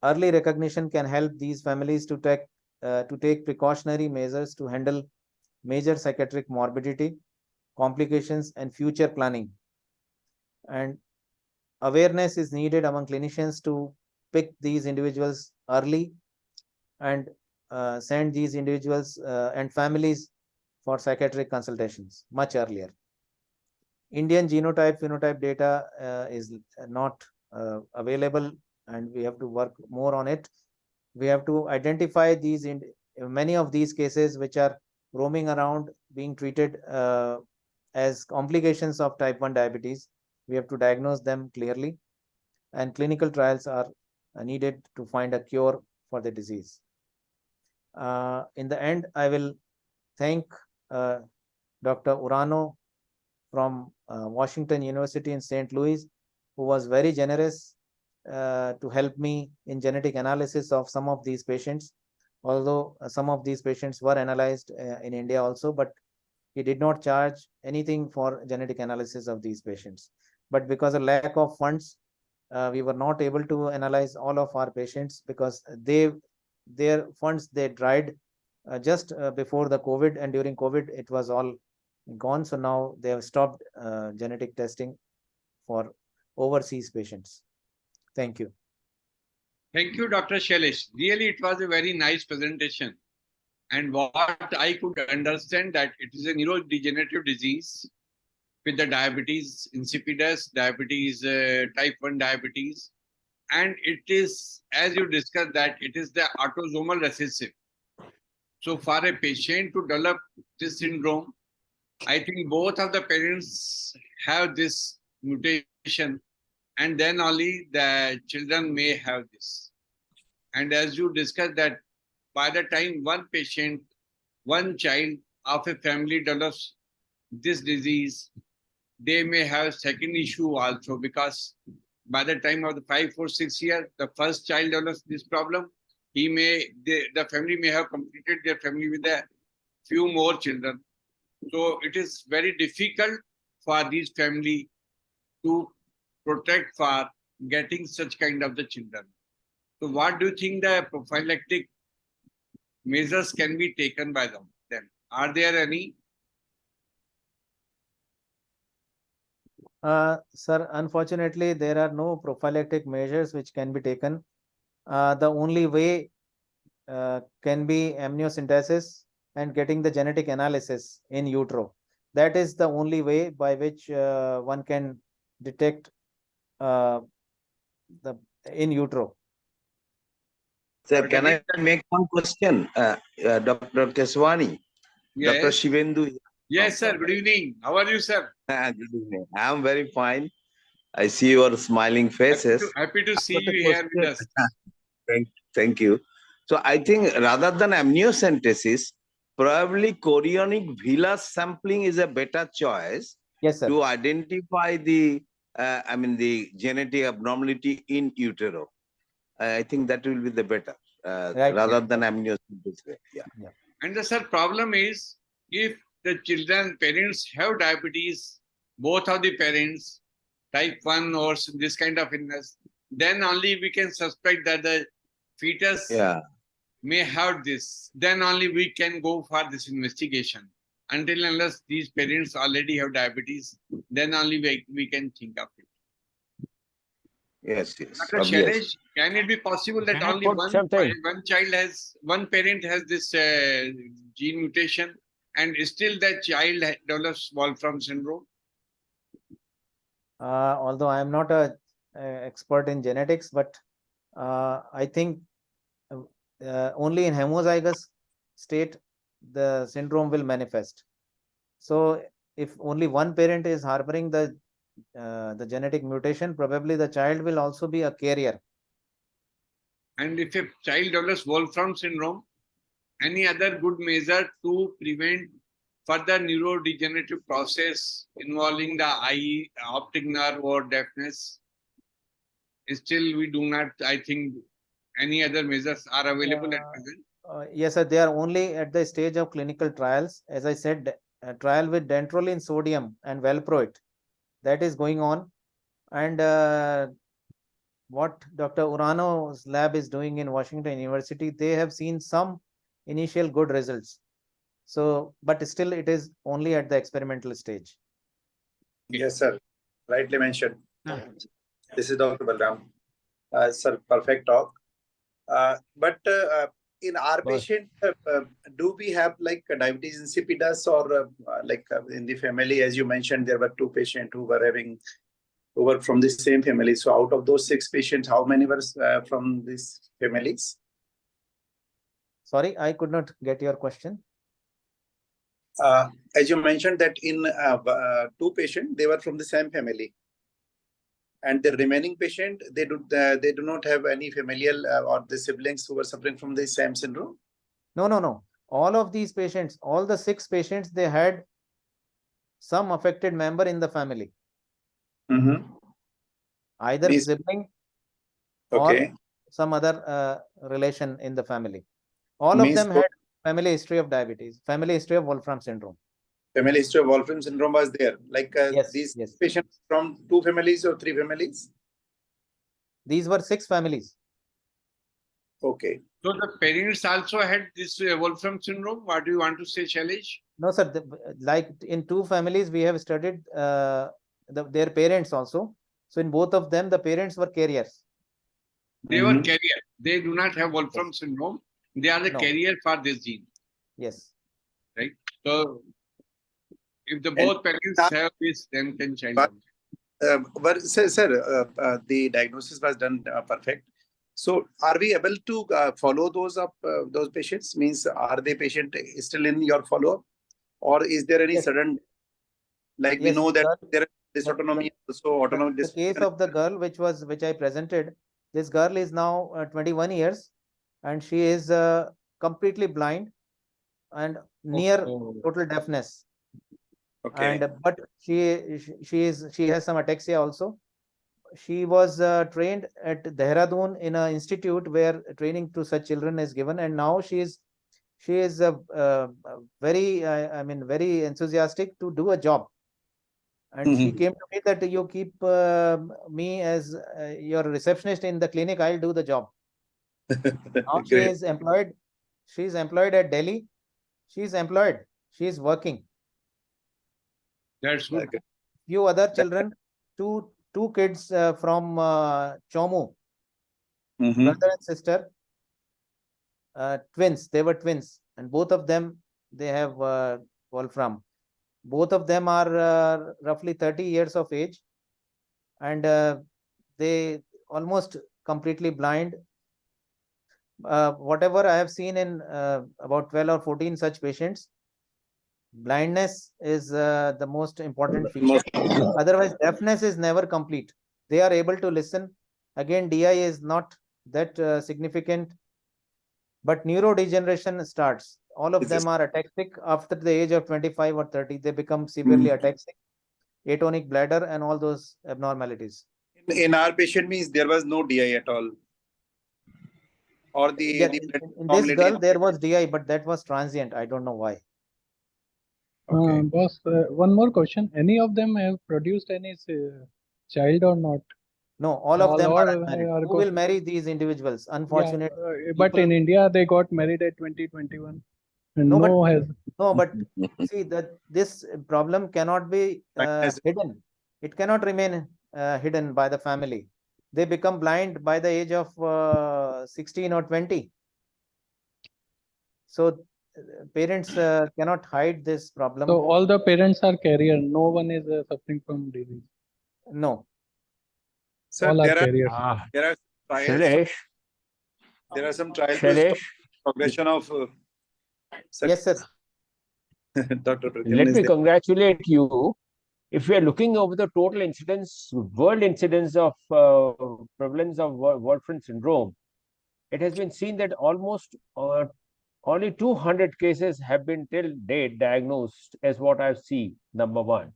Early recognition can help these families to take precautionary measures to handle major psychiatric morbidity, complications, and future planning. And awareness is needed among clinicians to pick these individuals early and send these individuals and families for psychiatric consultations much earlier. Indian genotype phenotype data is not available, and we have to work more on it. We have to identify these in many of these cases which are roaming around being treated as complications of type 1 diabetes. We have to diagnose them clearly, and clinical trials are needed to find a cure for the disease. In the end, I will thank Dr. Urano from Washington University in St. Louis, who was very generous to help me in genetic analysis of some of these patients, although some of these patients were analyzed in India also, but he did not charge anything for genetic analysis of these patients. But because of lack of funds, we were not able to analyze all of our patients because their funds, they dried just before the COVID, and during COVID it was all gone. So now they have stopped genetic testing for overseas patients. Thank you. Thank you, Dr. Sailesh. Really, it was a very nice presentation. And what I could understand that it is a neurodegenerative disease with the diabetes insipidus, diabetes, type 1 diabetes. And it is, as you discussed, that it is the autosomal recessive. So for a patient to develop this syndrome, I think both of the parents have this mutation, and then only the children may have this. And as you discussed that by the time one child of a family develops this disease, they may have second issue also, because by the time of the 5 or 6 years, the first child develops this problem. The family may have completed their family with a few more children. So it is very difficult for these family to protect for getting such kind of the children. So what do you think the prophylactic measures can be taken by them? Are there any? Sir, unfortunately, there are no prophylactic measures which can be taken. The only way can be amniocentesis and getting the genetic analysis in utero. That is the only way by which one can detect the in utero. Sir, can I make one question? Dr. Keswani, Yes. Dr. Shivendu. Yes, sir. Good evening. How are you, sir? Good evening. I'm very fine. I see your smiling faces. Happy to see I've got you a here with us. Thank you. So I think rather than amniocentesis, probably chorionic villus sampling is a better choice. Yes, sir. To identify the genetic abnormality in utero. I think that will be the better Right, rather than amniocentesis. Yeah. And the sir problem is if the children parents have diabetes, both of the parents, type 1 or this kind of illness, then only we can suspect that the fetus Yeah. may have this. Then only we can go for this investigation. Until unless these parents already have diabetes, then only we can think of it. Yes, yes. Dr. Obvious. Shailesh, can it be possible that Can I only put something? one parent has this gene mutation and still that child develops Wolfram syndrome? Although I am not a expert in genetics, but I think only in homozygous state the syndrome will manifest. So if only one parent is harboring the genetic mutation, probably the child will also be a carrier. And if a child develops Wolfram syndrome, any other good measure to prevent further neurodegenerative process involving the eye, optic nerve or deafness? Still, we do not, I think, any other measures are available at present. Yes, sir, they are only at the stage of clinical trials. As I said, a trial with dantrolene sodium and valproate, that is going on. And what Dr. Urano's lab is doing in Washington University, they have seen some initial good results. So, but still it is only at the experimental stage. Yes, sir. Rightly mentioned. This is Dr. Balram. Sir, perfect talk. But in our patient, do we have like diabetes insipidus or in the family, as you mentioned, there were 2 patients who were from the same family. So out of those 6 patients, how many were from these families? Sorry, I could not get your question. As you mentioned that in 2 patients, they were from the same family. And the remaining patient, they do not have any familial or the siblings who were suffering from the same syndrome? No. All of these patients, all the 6 patients, they had some affected member in the family. Mm-hmm. Either sibling Okay. or some other relation in the family. All of them had family history of diabetes, family history of Wolfram syndrome. Family history of Wolfram syndrome was there. Like these patients from 2 families or 3 families? These were 6 families. Okay. So the parents also had this Wolfram syndrome. What do you want to say, Shailesh? No, sir. Like in 2 families, we have studied their parents also. So in both of them, the parents were carriers. They were carrier. They do not have Wolfram syndrome. They are the carrier for this gene. Yes. Right. So if the both parents have this, then can child. Sir, the diagnosis was done perfect. So are we able to follow those up, those patients? Means are the patient still in your follow-up? Or is there any sudden, like we know that there is dysautonomy, also autonomic dysfunction. The case of the girl which I presented, this girl is now 21 years and she is completely blind and near total deafness. Okay. And but she has some ataxia also. She was trained at Dehradun in an institute where training to such children is given, and now she is very very enthusiastic to do a job. And she came to me that you keep me as your receptionist in the clinic, I'll do the job. Now she is employed. She is employed at Delhi. She is employed. She is working. That's good. Few other children, two kids from Chomu, brother and sister, twins. They were twins, and both of them they have Wolfram. Both of them are roughly 30 years of age, and they almost completely blind. Whatever I have seen in about 12 or 14 such patients, blindness is the most important feature. Otherwise, deafness is never complete. They are able to listen. Again, DI is not that significant, but neurodegeneration starts. All of them are ataxic after the age of 25 or 30. They become severely ataxic, atonic bladder, and all those abnormalities. In our patient means there was no DI at all. or the, Yeah, the in blood in this normality girl, there was DI, but that was transient. I don't know why. Okay. Boss, one more question. Any of them have produced any child or not? No, all of them All are unmarried. are Who got- will marry these individuals? Yeah, Unfortunate. but people- in India, they got married at 2021. And No, but- no has. No, but see that this problem cannot be Blindness. hidden. It cannot remain hidden by the family. They become blind by the age of 16 or 20. So parents cannot hide this problem. So all the parents are carrier. No one is suffering from disease. No. Sir, All are there are carriers. there are trials. Shailesh, There are some trials to stop Shailesh, progression of. Sir, Yes, sir. Dr. let Pradyumna is me there. congratulate you. If we are looking over the total incidence, world incidence of prevalence of Wolfram syndrome, it has been seen that almost only 200 cases have been till date diagnosed, as what I see, number one.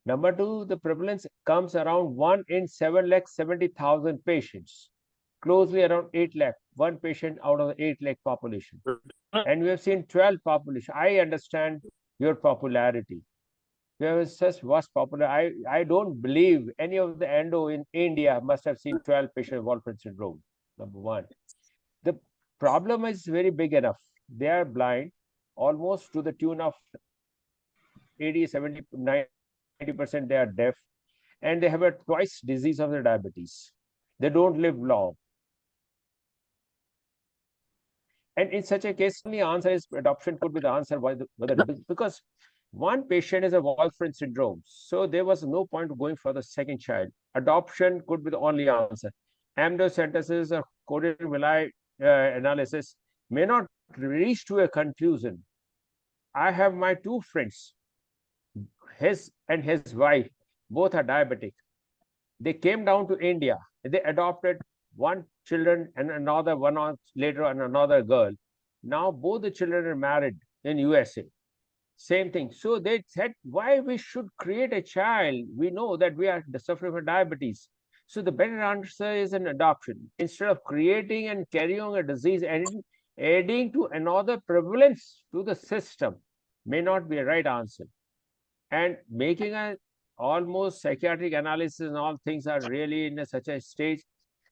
Number two, the prevalence comes around 1 in 7,70,000 patients, closely around 8 lakh, one patient out of the 8 lakh population. And we have seen 12 population. I understand your popularity. You have such vast popular. I don't believe any of the endo in India must have seen 12 patients with Wolfram syndrome. Number one. The problem is very big enough. They are blind almost to the tune of 80, 70, 90% they are deaf, and they have a twice disease of the diabetes. They don't live long. And in such a case, the answer is adoption could be the answer. Because one patient is a Wolfram syndrome, so there was no point of going for the second child. Adoption could be the only answer. Amniocentesis or coded villi analysis may not reach to a conclusion. I have my two friends, his and his wife, both are diabetic. They came down to India. They adopted one children and another one on later and another girl. Now both the children are married in USA. Same thing. So they said, why we should create a child? We know that we are suffering from diabetes. So the better answer is an adoption. Instead of creating and carrying on a disease and adding to another prevalence to the system may not be a right answer. And making a almost psychiatric analysis and all things are really in such a stage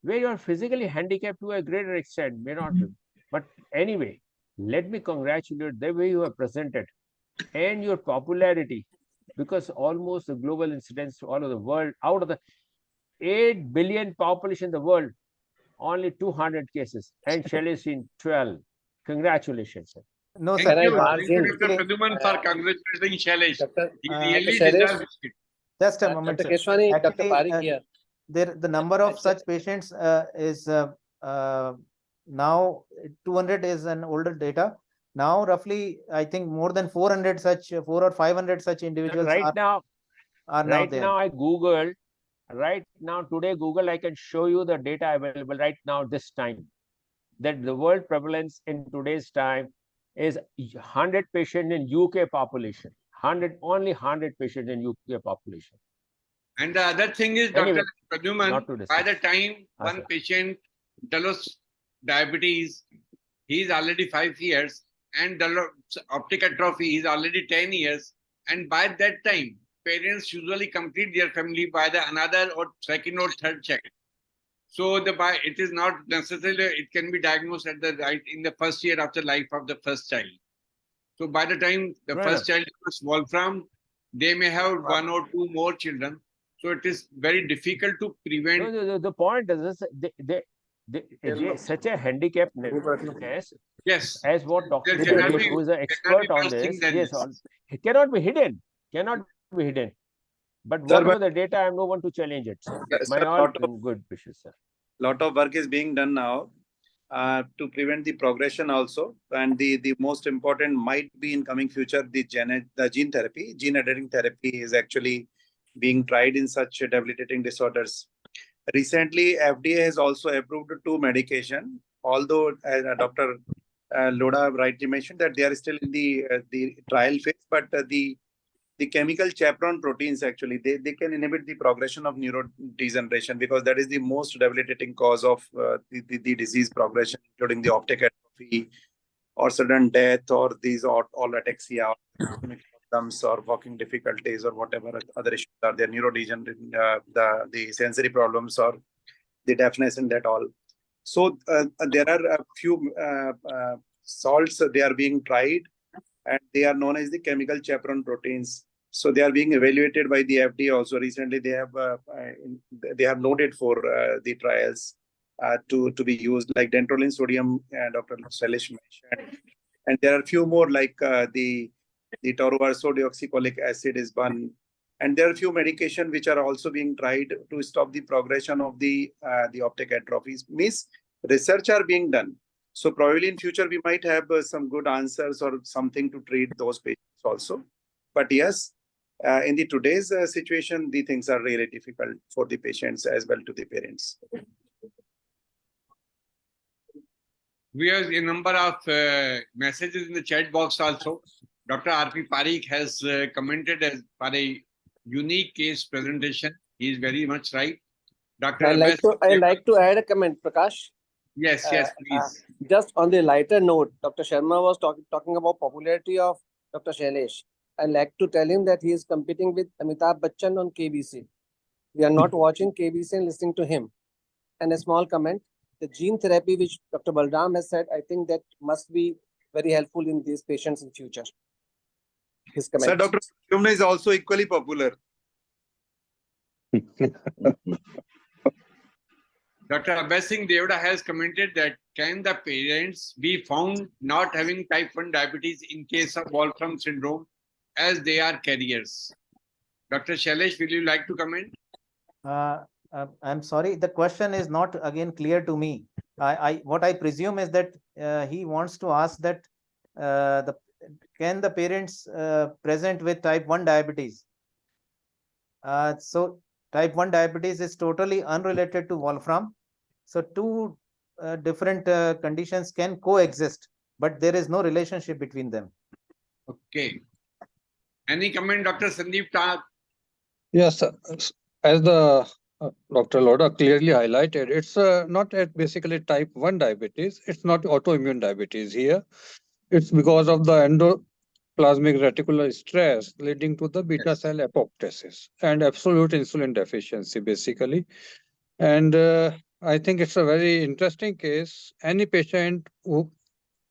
where you are physically handicapped to a greater extent, may not be. But anyway, let me congratulate the way you have presented and your popularity, because almost the global incidence all over the world, out of the 8 billion population in the world, only 200 cases, and Shailesh in 12. Congratulations, sir. No, Thank sir. you. barge Thank you, in? Dr. Pradyumna, for congratulating Shailesh. Dr. He Uh, really Shailesh? deserves it. Just a moment, Dr. sir. Keswani, Dr. Actually, Pareek here. the number of such patients is now 200 is an older data. Now roughly, I think more than 400 such, 400 or 500 such individuals Right now, are now right there. now I Googled, right now today Google, I can show you the data available right now this time, that the world prevalence in today's time is 100 patient in UK population. 100, only 100 patients in UK population. And the other thing is, Anyway, Dr. Pradyumna, not to by discuss. the time one sir. patient develops diabetes, he is already 5 years, and develops optic atrophy, he is already 10 years. And by that time, parents usually complete their family by the another or second or third child. So it is not necessarily, it can be diagnosed at the right in the first year of the life of the first child. So by the time the Right. first child is Wolfram, they may have 1 or 2 more children. So it is very difficult to prevent. No, the point is this, such a handicapness, Yes. as what Dr. There cannot Shailesh, be- who is an cannot expert be on worse thing this, than yes, this. it cannot be hidden. Cannot be hidden. But Sir, whatever the data, I am no one to challenge it, sir. Yes, My sir, all lot of- good wishes, sir. lot of work is being done now to prevent the progression also. And the most important might be in coming future, the gene therapy. Gene editing therapy is actually being tried in such debilitating disorders. Recently, FDA has also approved 2 medication, although Dr. Lodha rightly mentioned that they are still in the trial phase, but the the chemical chaperone proteins, actually, they can inhibit the progression of neurodegeneration, because that is the most debilitating cause of the disease progression, including the optic atrophy or sudden death, or these or ataxia, or problems, or walking difficulties, or whatever other issues are there, neurodegeneration, the sensory problems, or the deafness, and that all. So there are a few salts they are being tried, and they are known as the chemical chaperone proteins. So they are being evaluated by the FDA also. Recently, they have noted for the trials to be used, like dantrolene sodium, Dr. Sailesh mentioned. And there are a few more, like the tauroursodeoxycholic acid is one. And there are a few medications which are also being tried to stop the progression of the optic atrophies. Means research are being done. So probably in future we might have some good answers or something to treat those patients also. But yes, in the today's situation, the things are really difficult for the patients as well to the parents. We have a number of messages in the chat box also. Dr. R.P. Pareek has commented as for a unique case presentation. He is very much right. Dr. I like to add a comment, Prakash. Yes, please. Just on the lighter note, Dr. Sharma was talking about popularity of Dr. Sailesh. I like to tell him that he is competing with Amitabh Bachchan on KBC. We are not watching KBC and listening to him. And a small comment, the gene therapy which Dr. Balram has said, I think that must be very helpful in these patients in future. His comment. Sir, Dr. Sumna is also equally popular. Dr. Abhay Singh Devda has commented that can the parents be found not having type 1 diabetes in case of Wolfram syndrome as they are carriers? Dr. Sailesh, will you like to comment? I'm sorry, the question is not again clear to me. What I presume is that he wants to ask that can the parents present with type 1 diabetes? So type 1 diabetes is totally unrelated to Wolfram. So two different conditions can coexist, but there is no relationship between them. Okay. Any comment, Dr. Sandeep Tak? Yes, as the Dr. Lodha clearly highlighted, it's not basically type 1 diabetes. It's not autoimmune diabetes here. It's because of the endoplasmic reticular stress leading to the beta cell apoptosis and absolute insulin deficiency, basically. And I think it's a very interesting case. Any patient who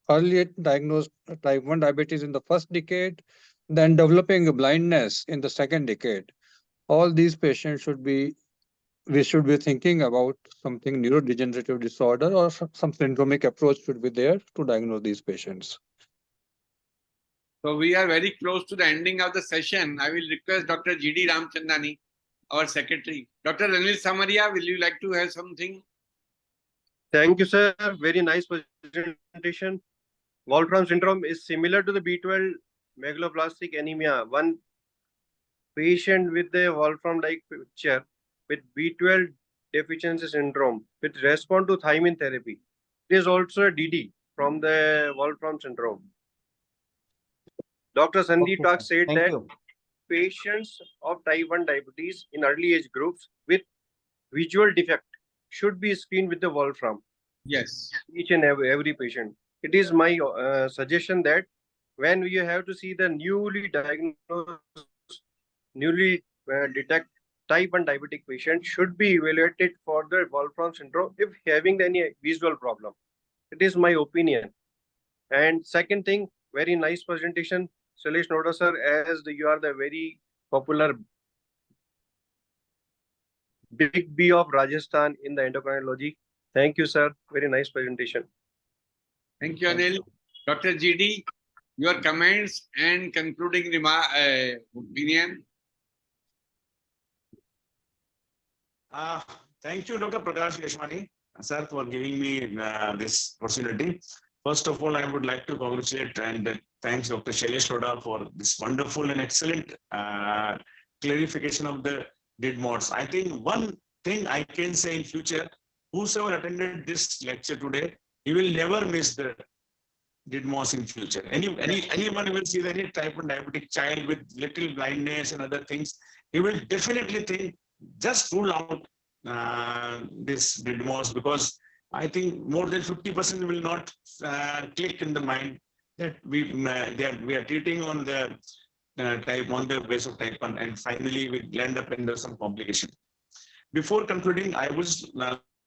early diagnosed type 1 diabetes in the first decade, then developing blindness in the second decade, all these patients we should be thinking about something neurodegenerative disorder, or some syndromic approach should be there to diagnose these patients. So we are very close to the ending of the session. I will request Dr. G D Ramchandani, our secretary. Dr. Anil Samaria, will you like to have something? Thank you, sir. Very nice presentation. Wolfram syndrome is similar to the B12 megaloblastic anemia. One patient with the Wolfram-like picture with B12 deficiency syndrome with response to thiamine therapy. It is also a DD from the Wolfram syndrome. Dr. Sandeep Tak said that patients of type 1 diabetes in early age groups with visual defect should be screened with the Wolfram. Yes. Each and every patient. It is my suggestion that when you have to see the newly diagnosed, newly detect type 1 diabetic patient should be evaluated for the Wolfram syndrome if having any visual problem. It is my opinion. And second thing, very nice presentation, Sailesh Lodha sir, as you are the very popular big B of Rajasthan in the endocrinology. Thank you, sir. Very nice presentation. Thank you, Anil. Dr. GD, your comments and concluding opinion. Thank you, Dr. Prakash Keswani, sir, for giving me this opportunity. First of all, I would like to congratulate and thanks Dr. Sailesh Lodha for this wonderful and excellent clarification of the DID modes. I think one thing I can say in future, whosoever attended this lecture today, he will never miss DIDMOS in future. Anyone will see any type of diabetic child with little blindness and other things, he will definitely think, just rule out this DIDMOS, because I think more than 50% will not click in the mind that we are treating on the type 1 the base of type 1, and finally we land up in some complication. Before concluding, I would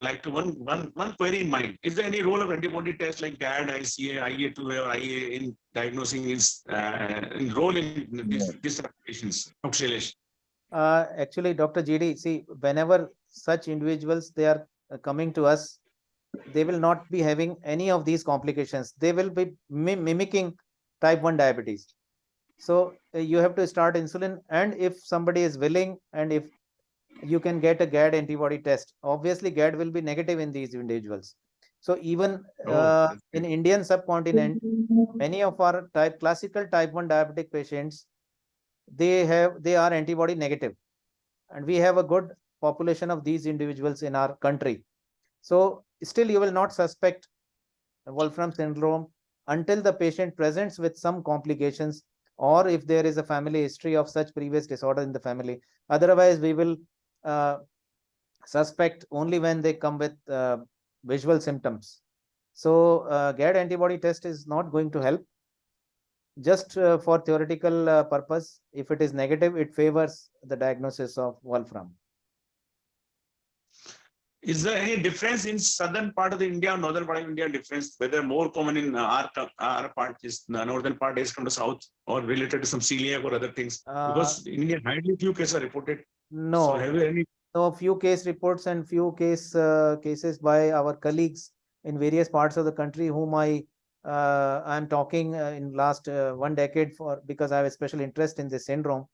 like to one query in mind. Is there any role of antibody tests like GAD, ICA, IA2 or IA in diagnosing is in role in these applications? Dr. Sailesh. Actually, Dr. GD, see, whenever such individuals, they are coming to us, they will not be having any of these complications. They will be mimicking type 1 diabetes. So you have to start insulin, and if somebody is willing, and if you can get a GAD antibody test, obviously GAD will be negative in these individuals. So even in Indian subcontinent, many of our classical type 1 diabetic patients, they are antibody negative, and we have a good population of these individuals in our country. So still you will not suspect Wolfram syndrome until the patient presents with some complications, or if there is a family history of such previous disorder in the family. Otherwise, we will suspect only when they come with visual symptoms. So GAD antibody test is not going to help. Just for theoretical purpose, if it is negative, it favors the diagnosis of Wolfram. Is there any difference in southern part of the India or northern part of India? Difference whether more common in our part is the northern part is come to south, or related to some celiac or other things? Because in India, hardly few cases are reported. No, so have you any? No, few case reports and few cases by our colleagues in various parts of the country, whom I am talking in last 1 decade because I have a special interest in this syndrome.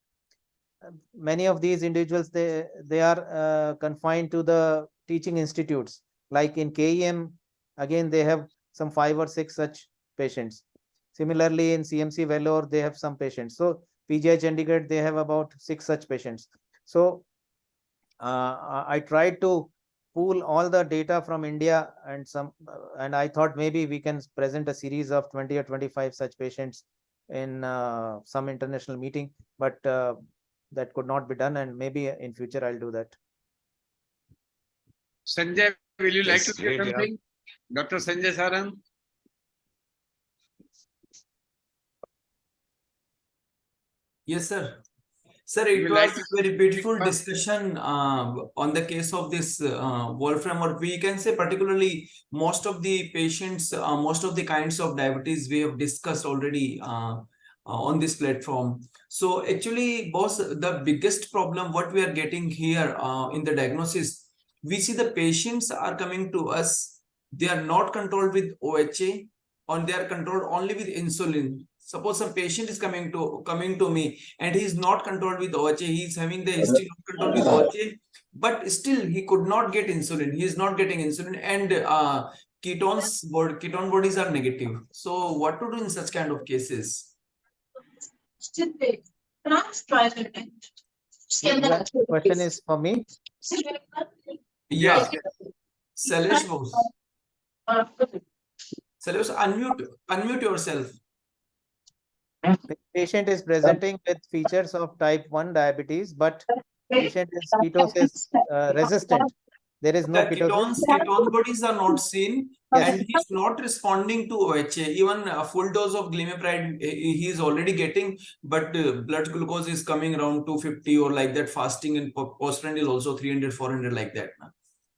Many of these individuals, they are confined to the teaching institutes, like in KEM. Again, they have some 5 or 6 such patients. Similarly, in CMC Vellore, they have some patients. So PGI Chandigarh, they have about 6 such patients. So I tried to pool all the data from India and I thought maybe we can present a series of 20 or 25 such patients in some international meeting, but that could not be done, and maybe in future I'll do that. Sanjay, will you like to say something? Dr. Sanjay Sarang? Yes, sir. Sir, it was a very beautiful discussion on the case of this Wolfram, or we can say particularly most of the patients, most of the kinds of diabetes we have discussed already on this platform. So actually, boss, the biggest problem what we are getting here in the diagnosis, we see the patients are coming to us, they are not controlled with OHA, or they are controlled only with insulin. Suppose some patient is coming to me and he is not controlled with OHA, he is having the history of control with OHA, but still he could not get insulin. He is not getting insulin, and ketone bodies are negative. So what to do in such kind of cases? Question is for me? Yeah. Sailesh, unmute yourself. The patient is presenting with features of type 1 diabetes, but patient is ketosis resistant. There is no ketosis. Ketone bodies are not seen, and he is not responding to OHA. Even a full dose of glimepiride he is already getting, but blood glucose is coming around 250 or like that. Fasting and postprandial also 300, 400 like that.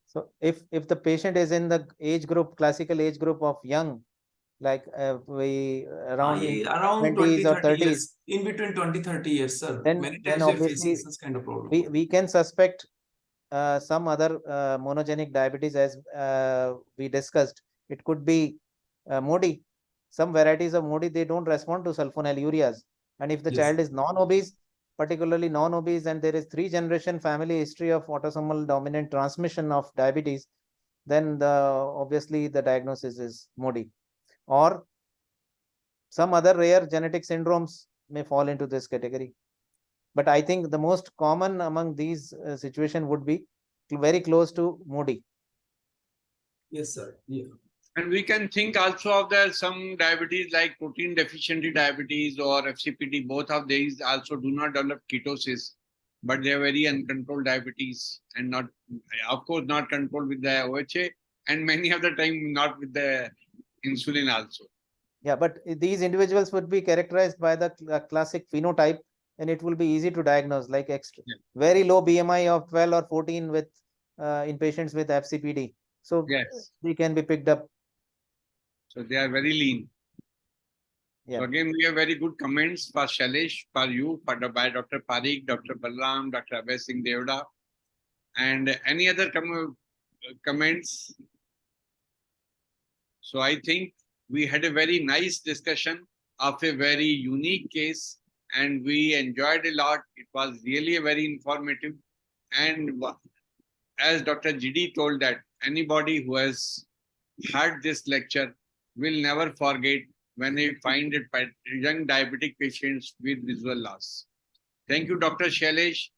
So if the patient is in the age group, classical age group of young, like around 20s or 30s years, in between 20-30 years, sir. Then obviously such kind of problem. We can suspect some other monogenic diabetes, as we discussed. It could be MODY. Some varieties of MODY, they don't respond to sulfonylureas. And if the child is non-obese, particularly non-obese, and there is 3-generation family history of autosomal dominant transmission of diabetes, then obviously the diagnosis is MODY. Or some other rare genetic syndromes may fall into this category. But I think the most common among these situations would be very close to MODY. Yes, sir. Yeah. And we can think also of the some diabetes like protein deficiency diabetes or FCPD. Both of these also do not develop ketosis, but they are very uncontrolled diabetes and not, of course, not controlled with the OHA, and many of the time not with the insulin also. Yeah, but these individuals would be characterized by the classic phenotype, and it will be easy to diagnose, like very low BMI of 12 or 14 with in patients with FCPD. So yes, they can be picked up. So they are very lean. Yeah. So again, we have very good comments for Sailesh, for you, by Dr. Pareek, Dr. Balram, Dr. Abhay Singh Devda, and any other comments. So I think we had a very nice discussion of a very unique case, and we enjoyed a lot. It was really a very informative. And as Dr. GD told, that anybody who has heard this lecture will never forget when they find it by young diabetic patients with visual loss. Thank you, Dr. Sailesh.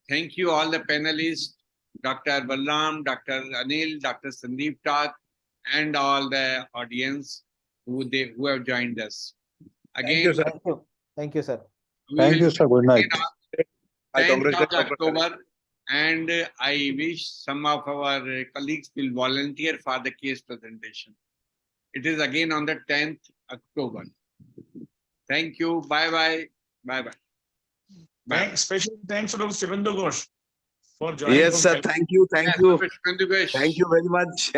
Thank you, all the panelists, Dr. Balram, Dr. Anil, Dr. Sandeep Tak, and all the audience who have joined us. Again, Thank you, sir. Thank you, sir. Good night. 10th of October, and I wish some of our colleagues will volunteer for the case presentation. It is again on the 10th October. Thank you. Bye-bye. Bye-bye. Special thanks to Dr. Shivendra Ghosh for joining. Yes, sir. Thank you. Thank you. Shivendra Ghosh. Thank you very much.